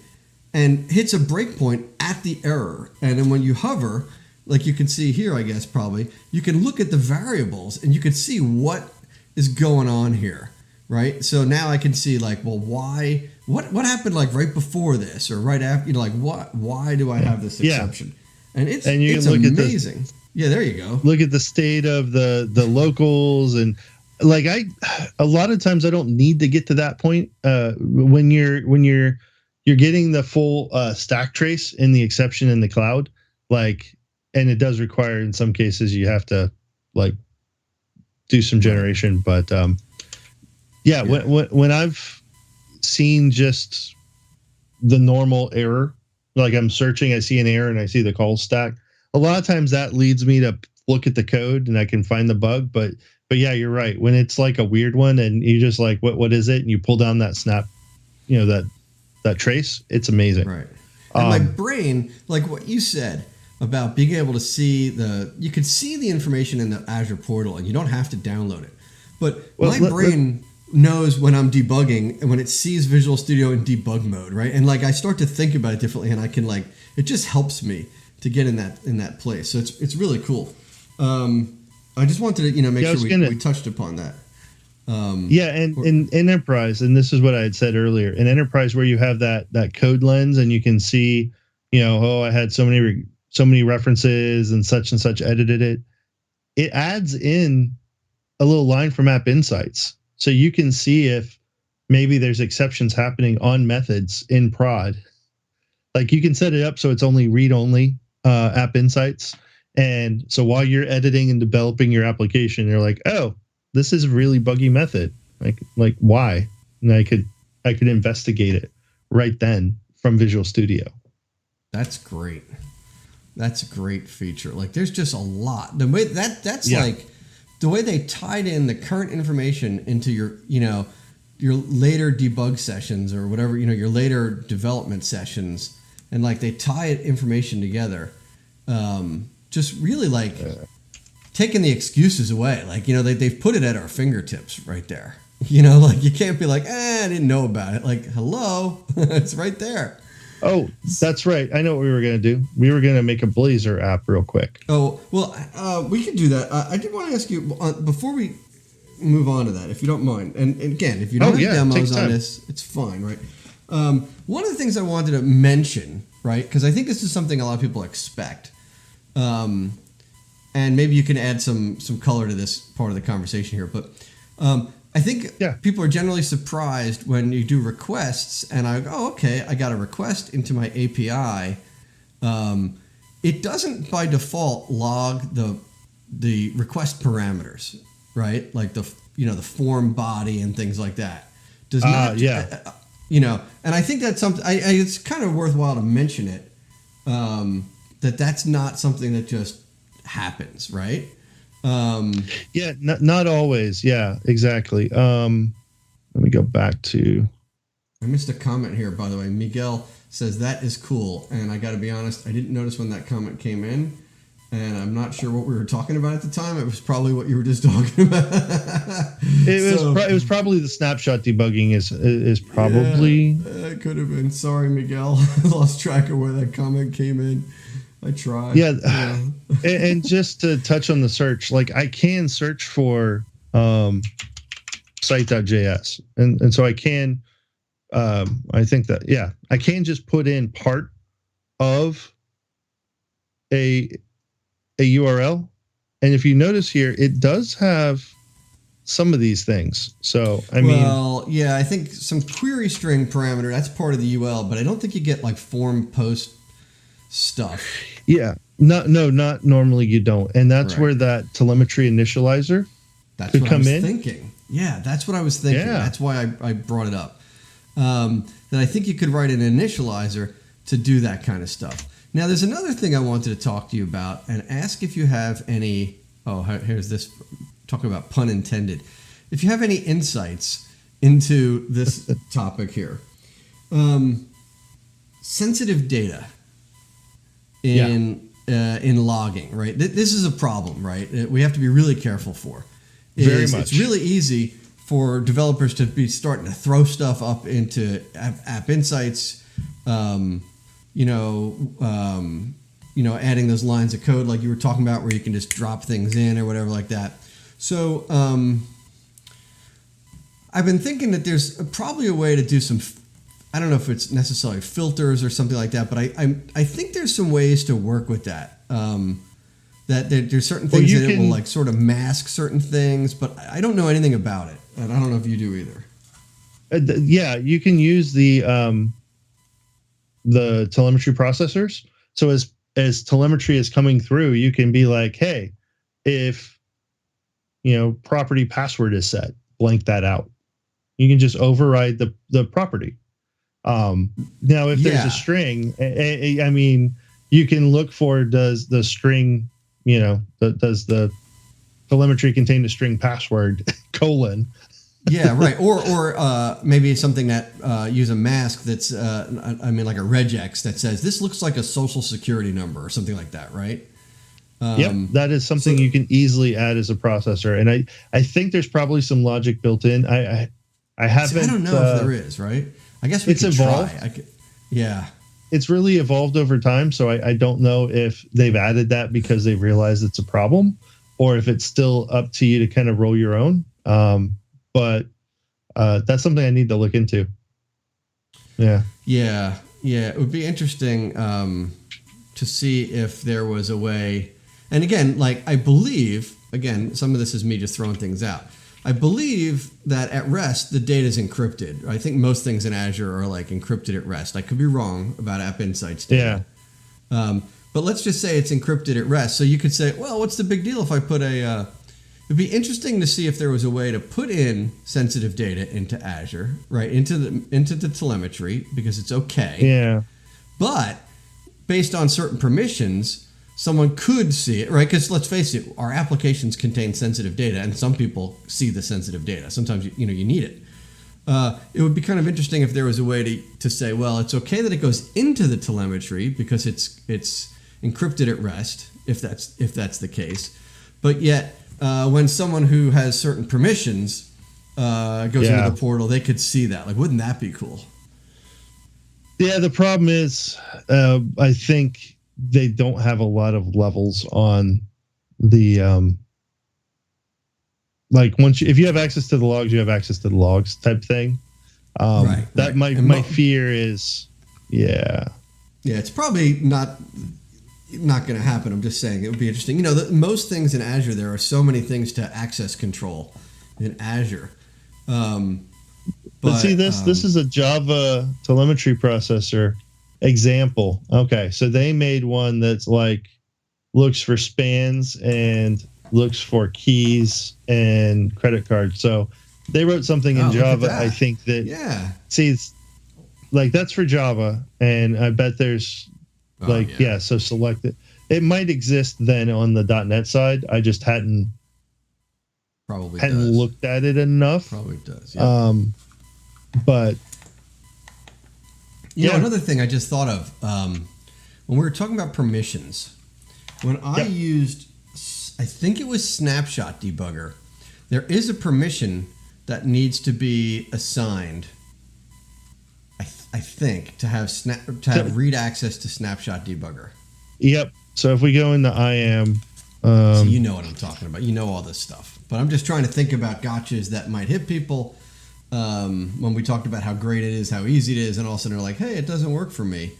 and hits a breakpoint at the error. And then when you hover, like you can see here, I guess probably, you can look at the variables and you can see what is going on here, right? So now I can see like, well, why, what happened like right before this or right after, like why do I have this exception? And it's look amazing. Yeah, there you go. Look at the state of the locals, and like a lot of times I don't need to get to that point. When you're getting the full stack trace in the exception in the cloud, like, and it does require in some cases you have to like do some generation, but when I've seen just the normal error, like I'm searching, I see an error and I see the call stack. A lot of times that leads me to look at the code and I can find the bug. But yeah, you're right. When it's like a weird one and you just like, what is it? And you pull down that snap, that trace, it's amazing. Right. And my brain, like what you said about being able to see you could see the information in the Azure portal and you don't have to download it. But my brain knows when I'm debugging and when it sees Visual Studio in debug mode, right? And like I start to think about it differently, and I can like it just helps me to get in that place. So it's really cool. I just wanted to make sure we touched upon that. And in enterprise, and this is what I had said earlier, in enterprise where you have that code lens and you can see, I had so many references and such edited it. It adds in a little line from App Insights. So you can see if maybe there's exceptions happening on methods in prod. Like you can set it up so it's only read-only App Insights. And so while you're editing and developing your application, you're like, oh, this is a really buggy method. Like why? And I could investigate it right then from Visual Studio. That's great. That's a great feature. Like there's just a lot. The way like the way they tied in the current information into your later debug sessions or whatever, your later development sessions, and like they tie information together, just really like taking the excuses away. Like, they've put it at our fingertips right there. Like you can't be like, I didn't know about it. Like, hello, it's right there. Oh, that's right. I know what we were going to do. We were going to make a Blazor app real quick. Oh, well, we could do that. I did want to ask you, before we move on to that, if you don't mind. And again, if you don't have demos on this, it's fine, right? One of the things I wanted to mention, right, because I think this is something a lot of people expect, and maybe you can add some color to this part of the conversation here, but I think people are generally surprised when you do requests and I go, okay, I got a request into my API. It doesn't by default log the request parameters, right? Like the form body and things like that. Does not, and I think that's something, it's kind of worthwhile to mention it, that's not something that just happens, right? Not always. Yeah, exactly. let me go back to. I missed a comment here, by the way. Miguel says that is cool, and I got to be honest, I didn't notice when that comment came in, and I'm not sure what we were talking about at the time. It was probably what you were just talking about. It was probably the snapshot debugging is probably. Yeah, it could have been. Sorry, Miguel. I lost track of where that comment came in. I tried. Yeah, and just to touch on the search, like I can search for site.js, and so I can. I think that I can just put in part of a URL, and if you notice here, it does have some of these things. So I think some query string parameter, that's part of the UL, but I don't think you get like form post stuff. Yeah, not normally you don't, and that's where that telemetry initializer could come in. Thinking. Yeah, that's what I was thinking. Yeah. That's why I brought it up. That I think you could write an initializer to do that kind of stuff. Now, there's another thing I wanted to talk to you about and ask if you have any. Oh, here's this. Talking about pun intended. If you have any insights into this topic here, sensitive data in logging, right? This is a problem, right? We have to be really careful for. Very much. It's really easy for developers to be starting to throw stuff up into App Insights, adding those lines of code like you were talking about, where you can just drop things in or whatever like that. So I've been thinking that there's probably a way to do some. I don't know if it's necessarily filters or something like that, but I think there's some ways to work with that. That there's certain things that it will like sort of mask certain things, but I don't know anything about it, and I don't know if you do either. You can use the telemetry processors. So as telemetry is coming through, you can be like, hey, if property password is set, blank that out. You can just override the property. Now, if there's a string, I mean, you can look for does the string. Does the telemetry contain the string password : Yeah, right. Or maybe something that use a mask that's like a regex that says this looks like a social security number or something like that, right? That is something you can easily add as a processor, and I think there's probably some logic built in. I haven't. I don't know if there is, right? I guess we could evolved. Try. Yeah. It's really evolved over time, so I don't know if they've added that because they realized it's a problem, or if it's still up to you to kind of roll your own. But that's something I need to look into. Yeah. It would be interesting to see if there was a way. And again, like I believe, some of this is me just throwing things out. I believe that at rest, the data is encrypted. I think most things in Azure are like encrypted at rest. I could be wrong about App Insights data. Yeah. But let's just say it's encrypted at rest. So you could say, well, what's the big deal if I put it'd be interesting to see if there was a way to put in sensitive data into Azure, right? Into the telemetry, because it's okay. Yeah. But based on certain permissions, someone could see it, right? Because let's face it, our applications contain sensitive data, and some people see the sensitive data. Sometimes you need it. It would be kind of interesting if there was a way to say, well, it's okay that it goes into the telemetry because it's encrypted at rest, if that's the case. But yet, when someone who has certain permissions goes into the portal, they could see that. Like, wouldn't that be cool? Yeah. The problem is, I think they don't have a lot of levels on the if you have access to the logs, you have access to the logs type thing. My fear is it's probably not going to happen. I'm just saying it would be interesting. Most things in Azure, there are so many things to access control in Azure. But see, this is a Java telemetry processor example. Okay, so they made one that's like looks for spans and looks for keys and credit cards. So they wrote something in Java. I think that see, it's like that's for Java, and I bet there's so select it. It might exist then on the .NET side. I just hadn't Probably hadn't does. looked at it enough. Probably does. Yeah. But you know, another thing I just thought of when we were talking about permissions, when I used, I think it was Snapshot Debugger, there is a permission that needs to be assigned. I think to have read access to Snapshot Debugger. Yep. So if we go into IAM, so you know what I'm talking about. You know all this stuff. But I'm just trying to think about gotchas that might hit people. When we talked about how great it is, how easy it is, and all of a sudden they're like, hey, it doesn't work for me.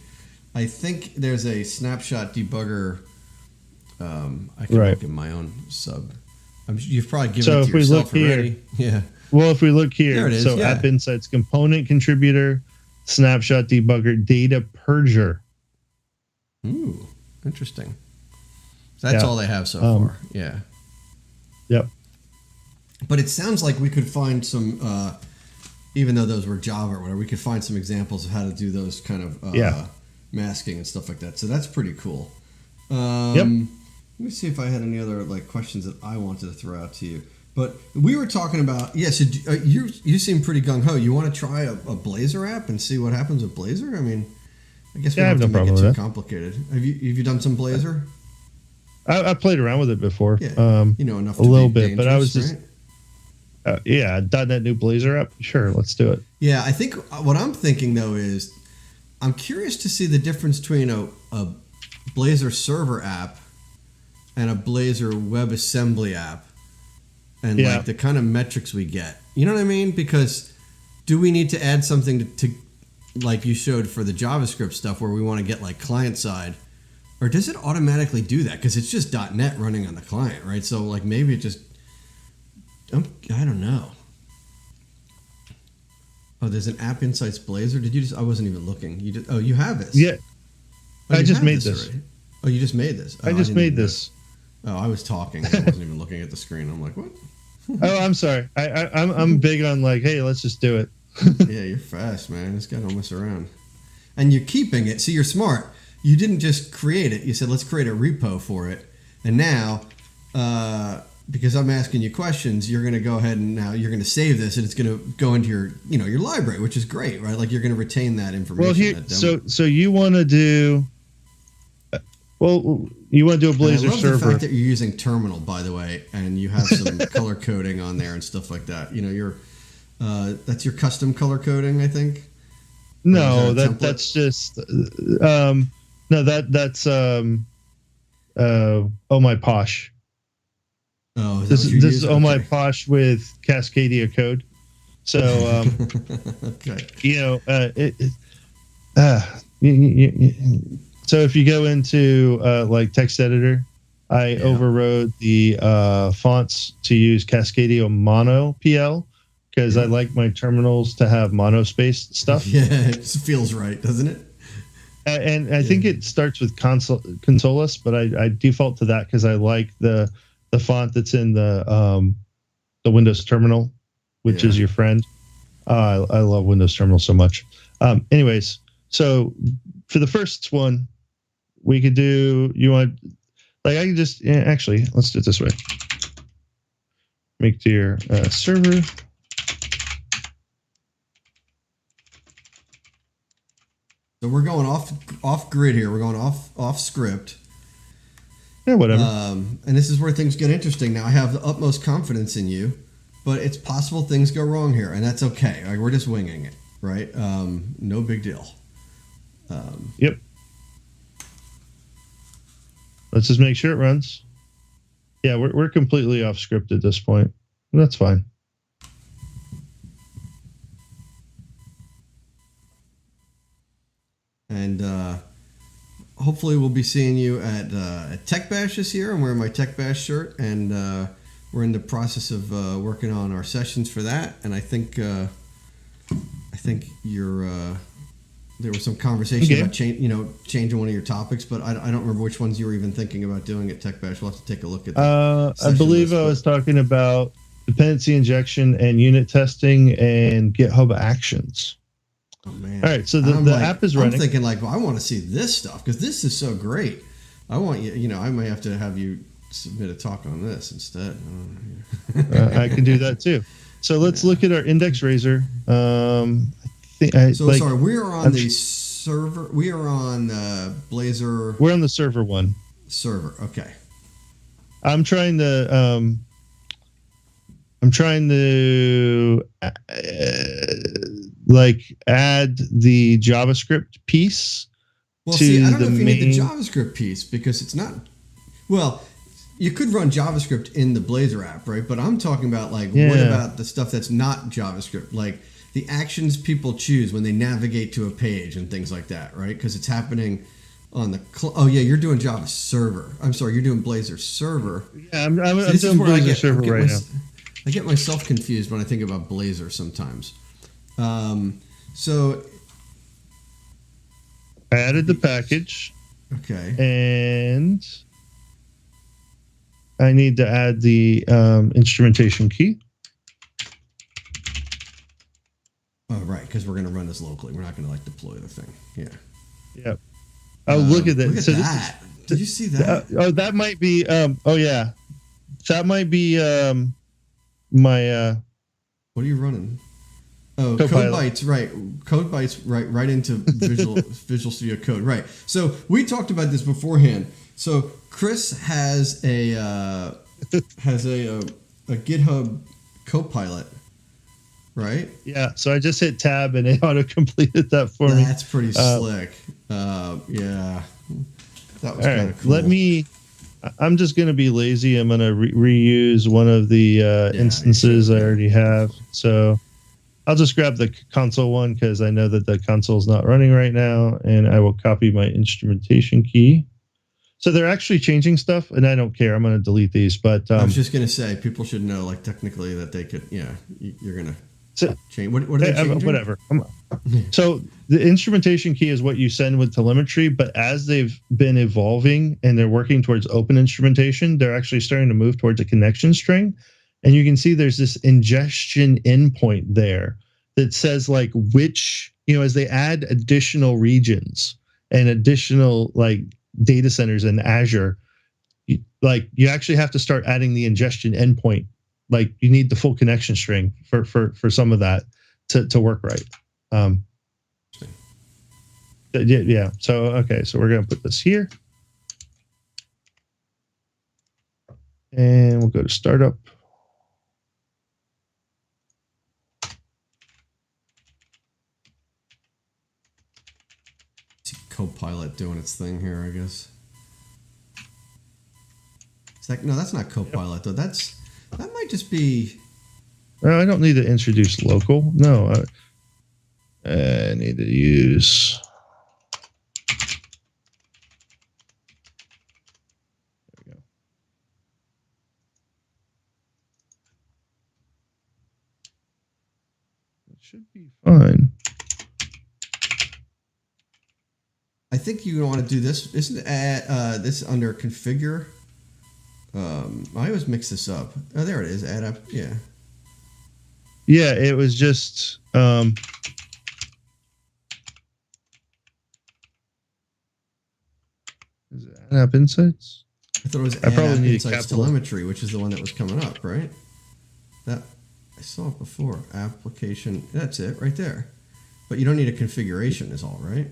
I think there's a Snapshot Debugger. I can look in my own sub. You've probably given it to yourself already. Yeah. Well, if we look here, there it is, so App Insights component contributor, Snapshot Debugger, data purger. Ooh, interesting. So that's all they have so far. Yeah. Yep. But it sounds like we could find some, even though those were Java or whatever, we could find some examples of how to do those kind of masking and stuff like that. So that's pretty cool. Let me see if I had any other questions that I wanted to throw out to you. But we were talking about, so you seem pretty gung-ho. You want to try a Blazor app and see what happens with Blazor? I mean, I guess we don't have to make it too complicated. Have you done some Blazor? I played around with it before. Yeah, enough to a little be bit, but I was just right? .NET new Blazor app. Sure, let's do it. Yeah, I think what I'm thinking though is I'm curious to see the difference between a Blazor server app and a Blazor WebAssembly app, and the kind of metrics we get. You know what I mean? Because do we need to add something to like you showed for the JavaScript stuff where we want to get client side? Or does it automatically do that? Because it's just .NET running on the client, right? So maybe it just, I don't know. Oh, there's an App Insights Blazor. Did you just? I wasn't even looking. You have this. Yeah, I just made this. Already. Oh, you just made this. I just made this. Oh, I was talking. I wasn't even looking at the screen. I'm like, what? Oh, I'm sorry. I'm big on hey, let's just do it. Yeah, you're fast, man. This guy don't mess around. And you're keeping it. See, you're smart. You didn't just create it. You said, let's create a repo for it. And now, because I'm asking you questions, you're going to go ahead and now you're going to save this, and it's going to go into your, your library, which is great, right? You're going to retain that information. Well, so you want to do, you want to do a Blazor server. I love the fact that you're using terminal, by the way, and you have some color coding on there and stuff like that. That's your custom color coding, I think. No, that's just no, that's Oh My Posh. Oh, this is Oh My Posh with Cascadia code. So okay. So if you go into text editor, I overrode the fonts to use Cascadia Mono PL because I like my terminals to have monospaced stuff. Yeah, it just feels right, doesn't it? And I think it starts with Consolas, but I default to that because I like the font that's in the Windows terminal, which is your friend. I love Windows terminal so much. Anyways, so for the first one, we could do. You want I can just actually let's do it this way. Make your server. So we're going off grid here. We're going off script. Yeah, whatever. And this is where things get interesting. Now I have the utmost confidence in you, but it's possible things go wrong here, and that's okay. We're just winging it, right? No big deal. Yep. Let's just make sure it runs. Yeah, we're completely off script at this point. That's fine. And hopefully we'll be seeing you at Tech Bash this year. I'm wearing my Tech Bash shirt, and we're in the process of working on our sessions for that. And I think you're there was some conversation about changing one of your topics, but I don't remember which ones you were even thinking about doing at Tech Bash. We'll have to take a look at that. I believe I was talking about dependency injection and unit testing and GitHub Actions. Oh man! All right, so the app is running. I'm thinking I want to see this stuff because this is so great. I want you. I may have to have you submit a talk on this instead. I can do that too. So let's look at our index razor. Sorry, we are on the server. We are on Blazor. We're on the server one. Server. Okay. I'm trying to add the JavaScript piece. Well, see, I don't know if you need the JavaScript piece because it's not. Well, you could run JavaScript in the Blazor app, right? But I'm talking about what about the stuff that's not JavaScript, like the actions people choose when they navigate to a page and things like that, right? Because it's happening on the. You're doing Java server. I'm sorry, you're doing Blazor server. Yeah, I'm doing Blazor server right now. I get myself confused when I think about Blazor sometimes. So I added the package. Okay. And I need to add the instrumentation key. Oh, right, because we're going to run this locally. We're not going to deploy the thing. Yeah. Yep. Oh, look at that. Look at that. Did you see that? That might be. That might be my. What are you running? Oh, Copilot. CodeBytes, right? CodeBytes, right into Visual Studio Code, right? So we talked about this beforehand. So Chris has a GitHub Copilot, right? Yeah. So I just hit tab and it auto completed that for me. That's pretty slick. Yeah, that was kind of cool. I'm just going to be lazy. I'm going to reuse one of the instances I already have. So I'll just grab the console one because I know that the console is not running right now, and I will copy my instrumentation key. So they're actually changing stuff, and I don't care. I'm going to delete these, but I was just going to say people should know, technically, that they could. Yeah, you're going to change. What are they changing? Whatever. So the instrumentation key is what you send with telemetry, but as they've been evolving and they're working towards open instrumentation, they're actually starting to move towards a connection string. And you can see there's this ingestion endpoint there that says which, as they add additional regions and additional data centers in Azure, you actually have to start adding the ingestion endpoint. You need the full connection string for some of that to work right. Yeah. So, okay. So we're going to put this here and we'll go to startup. Copilot doing its thing here, I guess. No, that's not Copilot though. That might just be. I don't need to introduce local. No, I need to use. There we go. It should be fine. I think you want to do this. Isn't this under configure? I always mix this up. Oh, there it is. Add up. Yeah. Yeah, it was just. Is it add up insights? I thought it was add up insights telemetry, which is the one that was coming up, right? That I saw it before. Application. That's it, right there. But you don't need a configuration, is all right.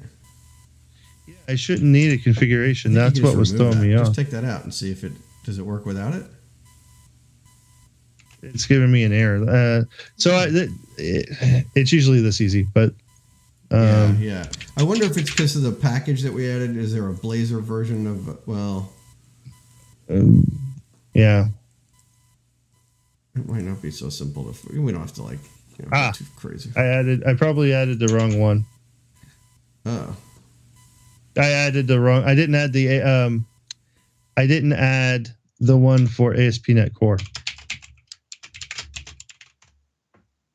I shouldn't need a configuration. That's what was throwing me off. Just take that out and see if it does it work without it. It's giving me an error. It's usually this easy, but yeah. I wonder if it's because of the package that we added. Is there a Blazor version of yeah. It might not be so simple to. We don't have to go too crazy. I probably added the wrong one. Oh. I didn't add the one for ASP.NET Core.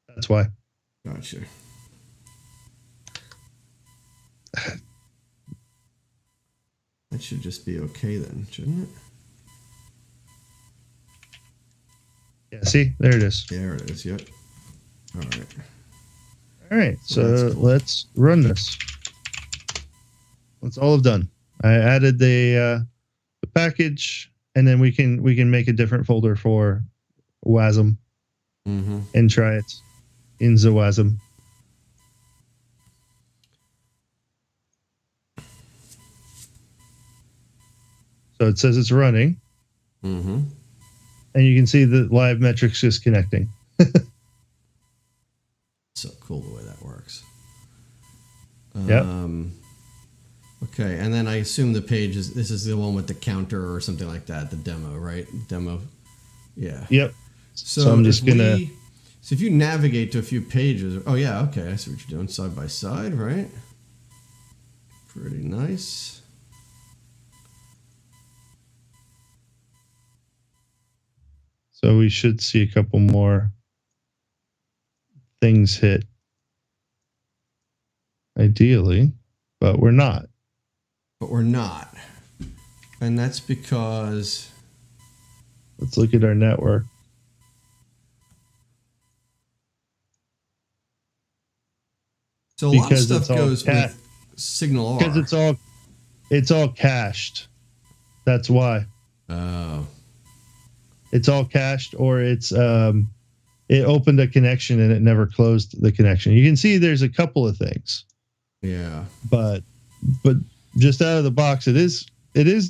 That's why. Gotcha. That should just be okay then, shouldn't it? Yeah, see? There it is. There it is, yep. All right. So cool. Let's run this. That's all I've done. I added the package. and then we can make a different folder for WASM and try it in the WASM. So it says it's running, and you can see the live metrics is connecting. So cool the way that works. Yep. Okay, and then I assume the page this is the one with the counter or something like that, the demo, right? Demo. Yeah. Yep. So I'm just gonna. So if you navigate to a few pages, oh yeah, okay, I see what you're doing, side by side, right? Pretty nice. So we should see a couple more things hit, ideally, but we're not. But we're not. And that's because... Let's look at our network. So a lot of stuff goes with Signal R. Because it's all cached. That's why. Oh. It's all cached, or it's it opened a connection and it never closed the connection. You can see there's a couple of things. Yeah. But just out of the box, it is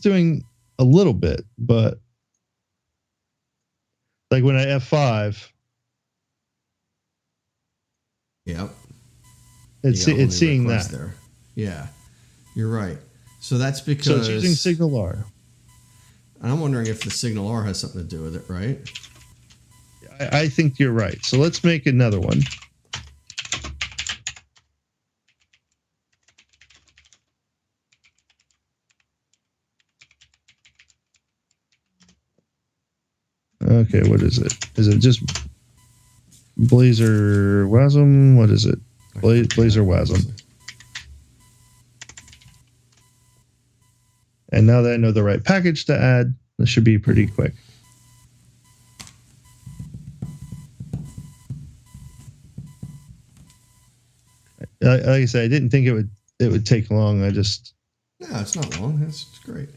doing a little bit, but like when I F5. Yep. It's seeing that. There. Yeah. You're right. So that's because... So it's using Signal R. And I'm wondering if the Signal R has something to do with it, right? I think you're right. So let's make another one. Okay, what is it? Is it just Blazor WASM? What is it? Blazor WASM. And now that I know the right package to add, this should be pretty quick. Like I said, I didn't think it would take long. No, it's not long. It's great.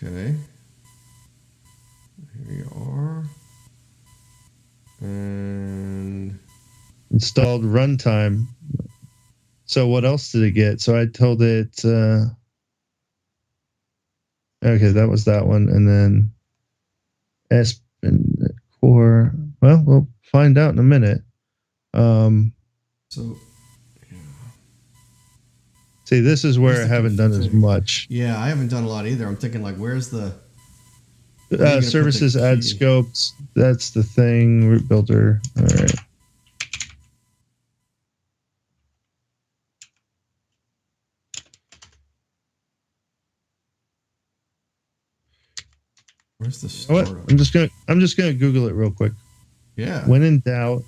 Okay. Here you are. And installed runtime. So what else did it get? So I told it, okay, that was that one. And then Espen Core. Well, we'll find out in a minute. So, yeah. See, this is where I haven't done as much. Yeah, I haven't done a lot either. I'm thinking like, where's the services add scopes? That's the thing. Root builder. All right. Where's the start? I'm just gonna Google it real quick. Yeah. When in doubt.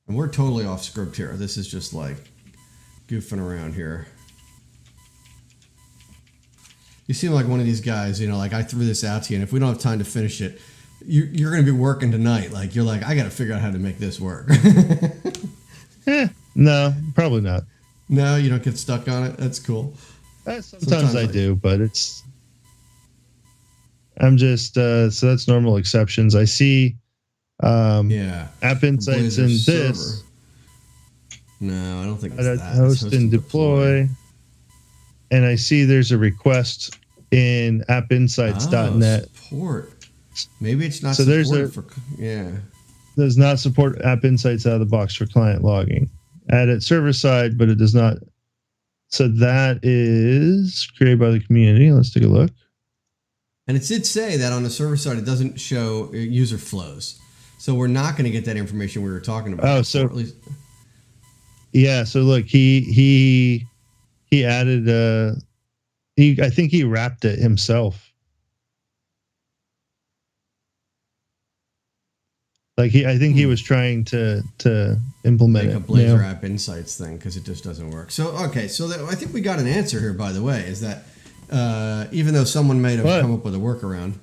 And we're totally off script here. This is just like goofing around here. You seem like one of these guys, like I threw this out to you, and if we don't have time to finish it, you're going to be working tonight. Like you're like, I got to figure out how to make this work. No, probably not. No, you don't get stuck on it. That's cool. Sometimes I do, but I'm just, so that's normal exceptions. I see, App Insights in this. No, I don't think it's that. Host and deploy. And I see there's a request in appinsights.net. Support. Maybe it's not so does not support App Insights out of the box for client logging. Add it server side, but it does not. So that is created by the community. Let's take a look. And it did say that on the server side, it doesn't show user flows. So we're not going to get that information we were talking about. Oh, so at least. Yeah. So look, he added I think he wrapped it himself. Like I think he was trying to implement a Blazor App Insights thing because it just doesn't work. So okay, so I think we got an answer here. By the way, is that even though someone might have come up with a workaround,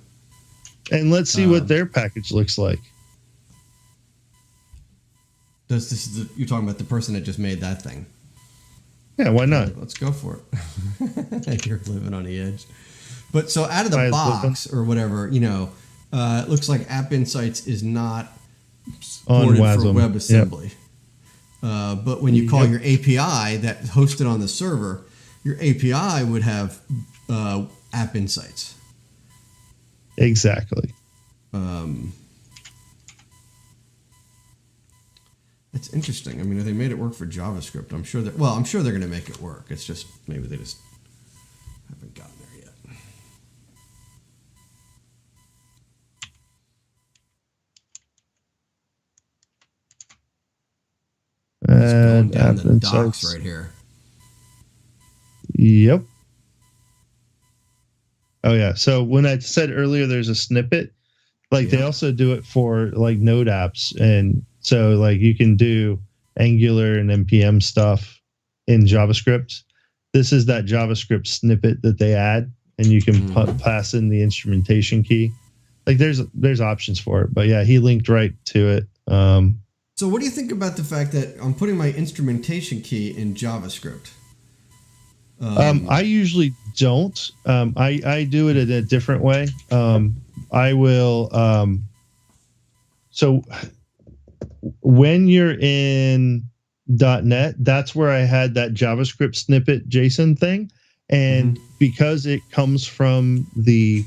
And let's see what their package looks like. You're talking about the person that just made that thing? Yeah, why not? Right, let's go for it. You're living on the edge. But so out of the box or whatever, it looks like App Insights is not supported for WebAssembly. Yep. But when you call your API that hosted on the server, your API would have App Insights. Exactly. It's interesting. I mean, they made it work for JavaScript. I'm sure they're going to make it work. It's just maybe they just haven't gotten there yet. It's going down the docs right here. Yep. Oh yeah. So when I said earlier, there's a snippet. They also do it for Node apps, and so you can do Angular and NPM stuff in JavaScript. This is that JavaScript snippet that they add, and you can pass in the instrumentation key. There's options for it, but yeah, he linked right to it. So what do you think about the fact that I'm putting my instrumentation key in JavaScript? I usually don't. I do it in a different way. I will. So when you're in .NET, that's where I had that JavaScript snippet JSON thing, and because it comes from the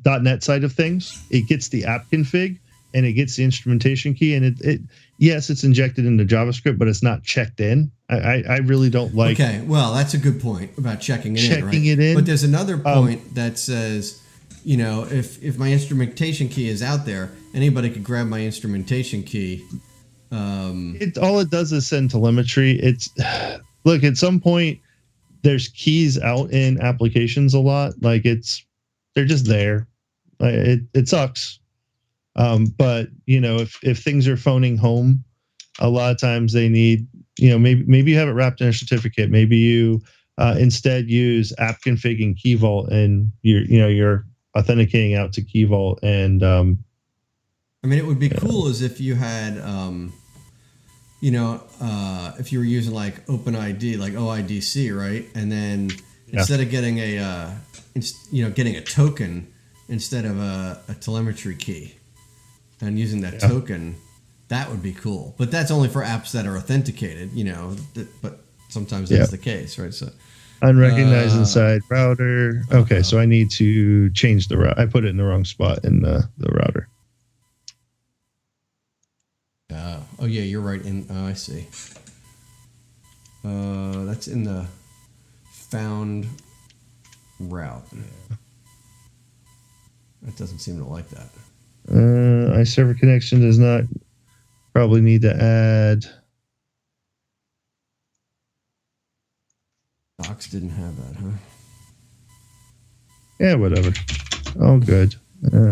.NET side of things, it gets the app config and it gets the instrumentation key, and it yes, it's injected into JavaScript, but it's not checked in. I really don't like. Okay, well, that's a good point about checking it in. Right? But there's another point that says, if my instrumentation key is out there, anybody could grab my instrumentation key. All it does is send telemetry. Look, at some point, there's keys out in applications a lot. They're just there. It sucks. But if things are phoning home, a lot of times they need, maybe you have it wrapped in a certificate. Maybe you instead use app config and key vault, and you're authenticating out to key vault. And it would be cool as if you had, if you were using OpenID, like OIDC, right? And then instead of getting getting a token instead of a telemetry key, and using that token, that would be cool. But that's only for apps that are authenticated, but sometimes that's the case, right? So unrecognized inside router. Okay, so I need to change the route. I put it in the wrong spot in the router. Oh yeah, you're right. I see. That's in the found route. Yeah. That doesn't seem to like that. iServer connection does not. Probably need to add. Docs didn't have that, huh? Yeah, whatever. All good.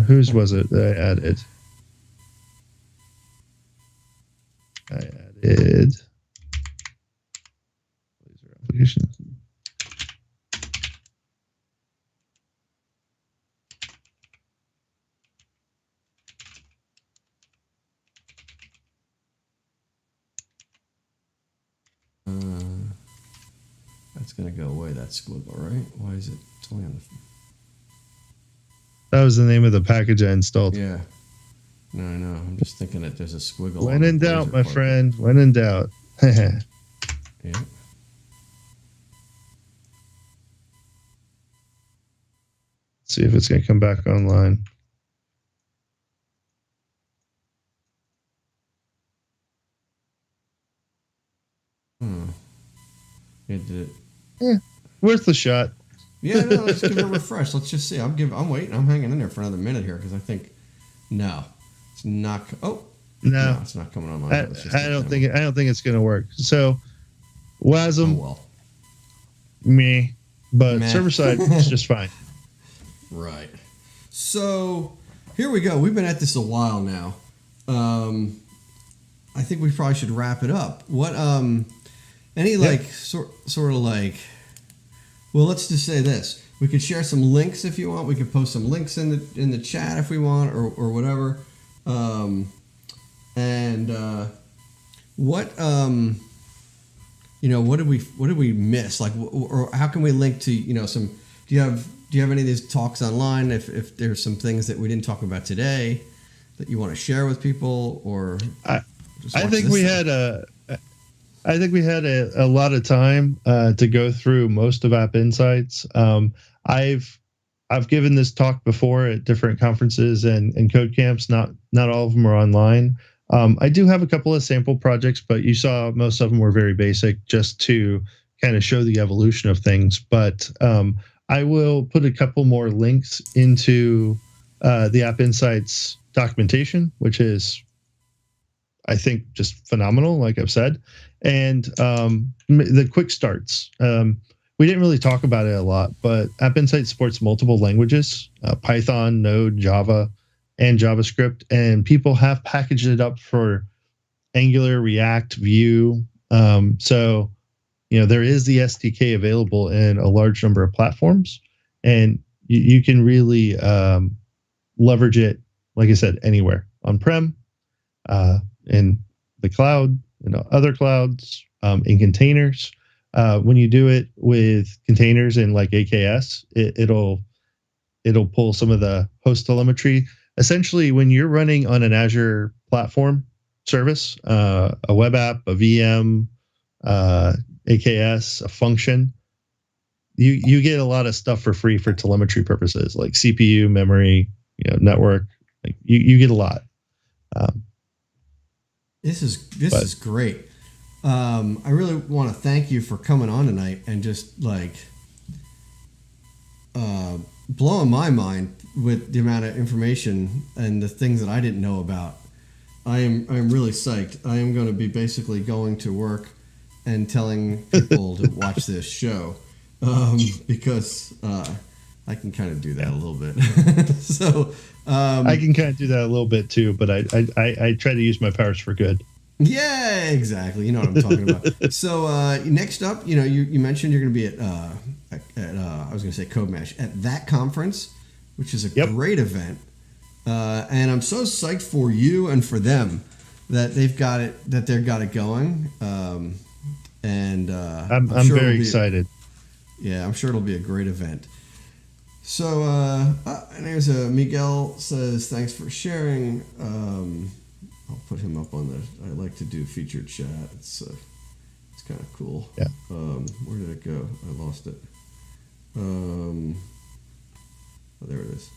Whose was it that I added? I added laser application. That's gonna go away. That squiggle, right? Why is it? It's only on the. That was the name of the package I installed. Yeah. No, I know. I'm just thinking that there's a squiggle. When in doubt, my friend. When in doubt. Yeah. See if it's going to come back online. It did. Yeah, worth the shot. Yeah, no, let's give it a refresh. Let's just see. I'm waiting. I'm hanging in there for another minute here because I think it's not. No, it's not coming online. I don't think it's going to work. So, WASM, but server side is just fine. Right. So here we go. We've been at this a while now. I think we probably should wrap it up. What any sort of well, let's just say this. We could share some links if you want. We could post some links in the chat if we want, or whatever. What did we miss? Like, or how can we link to some? Do you have any of these talks online? If there's some things that we didn't talk about today that you want to share with people, or I think we had a lot of time to go through most of App Insights. I've given this talk before at different conferences and code camps. Not all of them are online. I do have a couple of sample projects, but you saw most of them were very basic, just to kind of show the evolution of things. But I will put a couple more links into the App Insights documentation, which is, I think, just phenomenal, like I've said. And the quick starts. We didn't really talk about it a lot, but App Insight supports multiple languages, Python, Node, Java, and JavaScript. And people have packaged it up for Angular, React, Vue. So, there is the SDK available in a large number of platforms. And you can really leverage it, like I said, anywhere, on-prem, in the cloud, other clouds, in containers. When you do it with containers in like AKS, it'll pull some of the host telemetry. Essentially, when you're running on an Azure platform service, a web app, a VM, AKS, a function, you get a lot of stuff for free for telemetry purposes, like CPU, memory, network. Like you get a lot. This is great. I really want to thank you for coming on tonight and just blowing my mind with the amount of information and the things that I didn't know about. I'm really psyched. I am going to be basically going to work and telling people to watch this show because I can kind of do that a little bit. So I can kind of do that a little bit too, but I try to use my powers for good. Yeah, exactly. You know what I'm talking about. So next up, you mentioned you're going to be at I was going to say Code Mash at that conference, which is a great event, and I'm so psyched for you and for them that they've got it going. And I'm sure very excited. Yeah, I'm sure it'll be a great event. So and there's Miguel says thanks for sharing. I'll put him up on I like to do featured chat. It's kind of cool. Yeah. Where did it go? I lost it. Oh, there it is.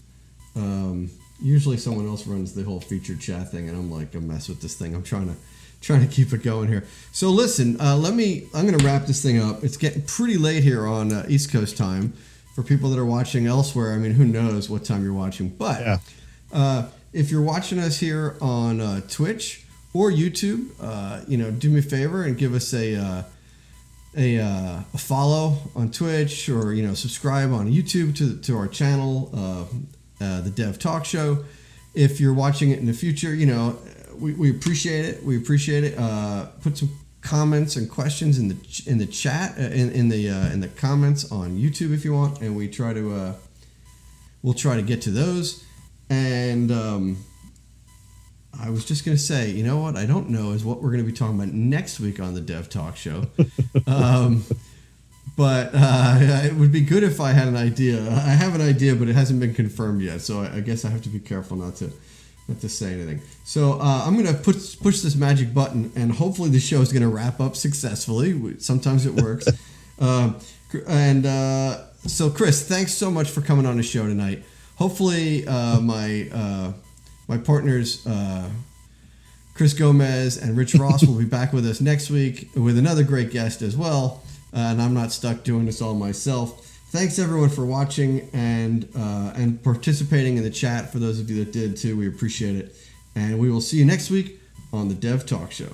Usually someone else runs the whole featured chat thing, and I'm like a mess with this thing. I'm trying to keep it going here. So listen, I'm going to wrap this thing up. It's getting pretty late here on East Coast time for people that are watching elsewhere. I mean, who knows what time you're watching, but if you're watching us here on Twitch or YouTube, do me a favor and give us a follow on Twitch, or subscribe on YouTube to our channel, the Dev Talk Show. If you're watching it in the future, we appreciate it. We appreciate it. Put some comments and questions in the chat, in the comments on YouTube if you want, and we'll try to get to those. And I was just going to say, you know what I don't know is what we're going to be talking about next week on the Dev Talk Show. But it would be good if I had an idea. I have an idea, but it hasn't been confirmed yet. So I guess I have to be careful not to say anything. So I'm going to push this magic button, and hopefully the show is going to wrap up successfully. Sometimes it works. So Chris, thanks so much for coming on the show tonight. Hopefully my partners Chris Gomez and Rich Ross will be back with us next week with another great guest as well. And I'm not stuck doing this all myself. Thanks everyone for watching and participating in the chat. For those of you that did too, we appreciate it. And we will see you next week on the Dev Talk Show.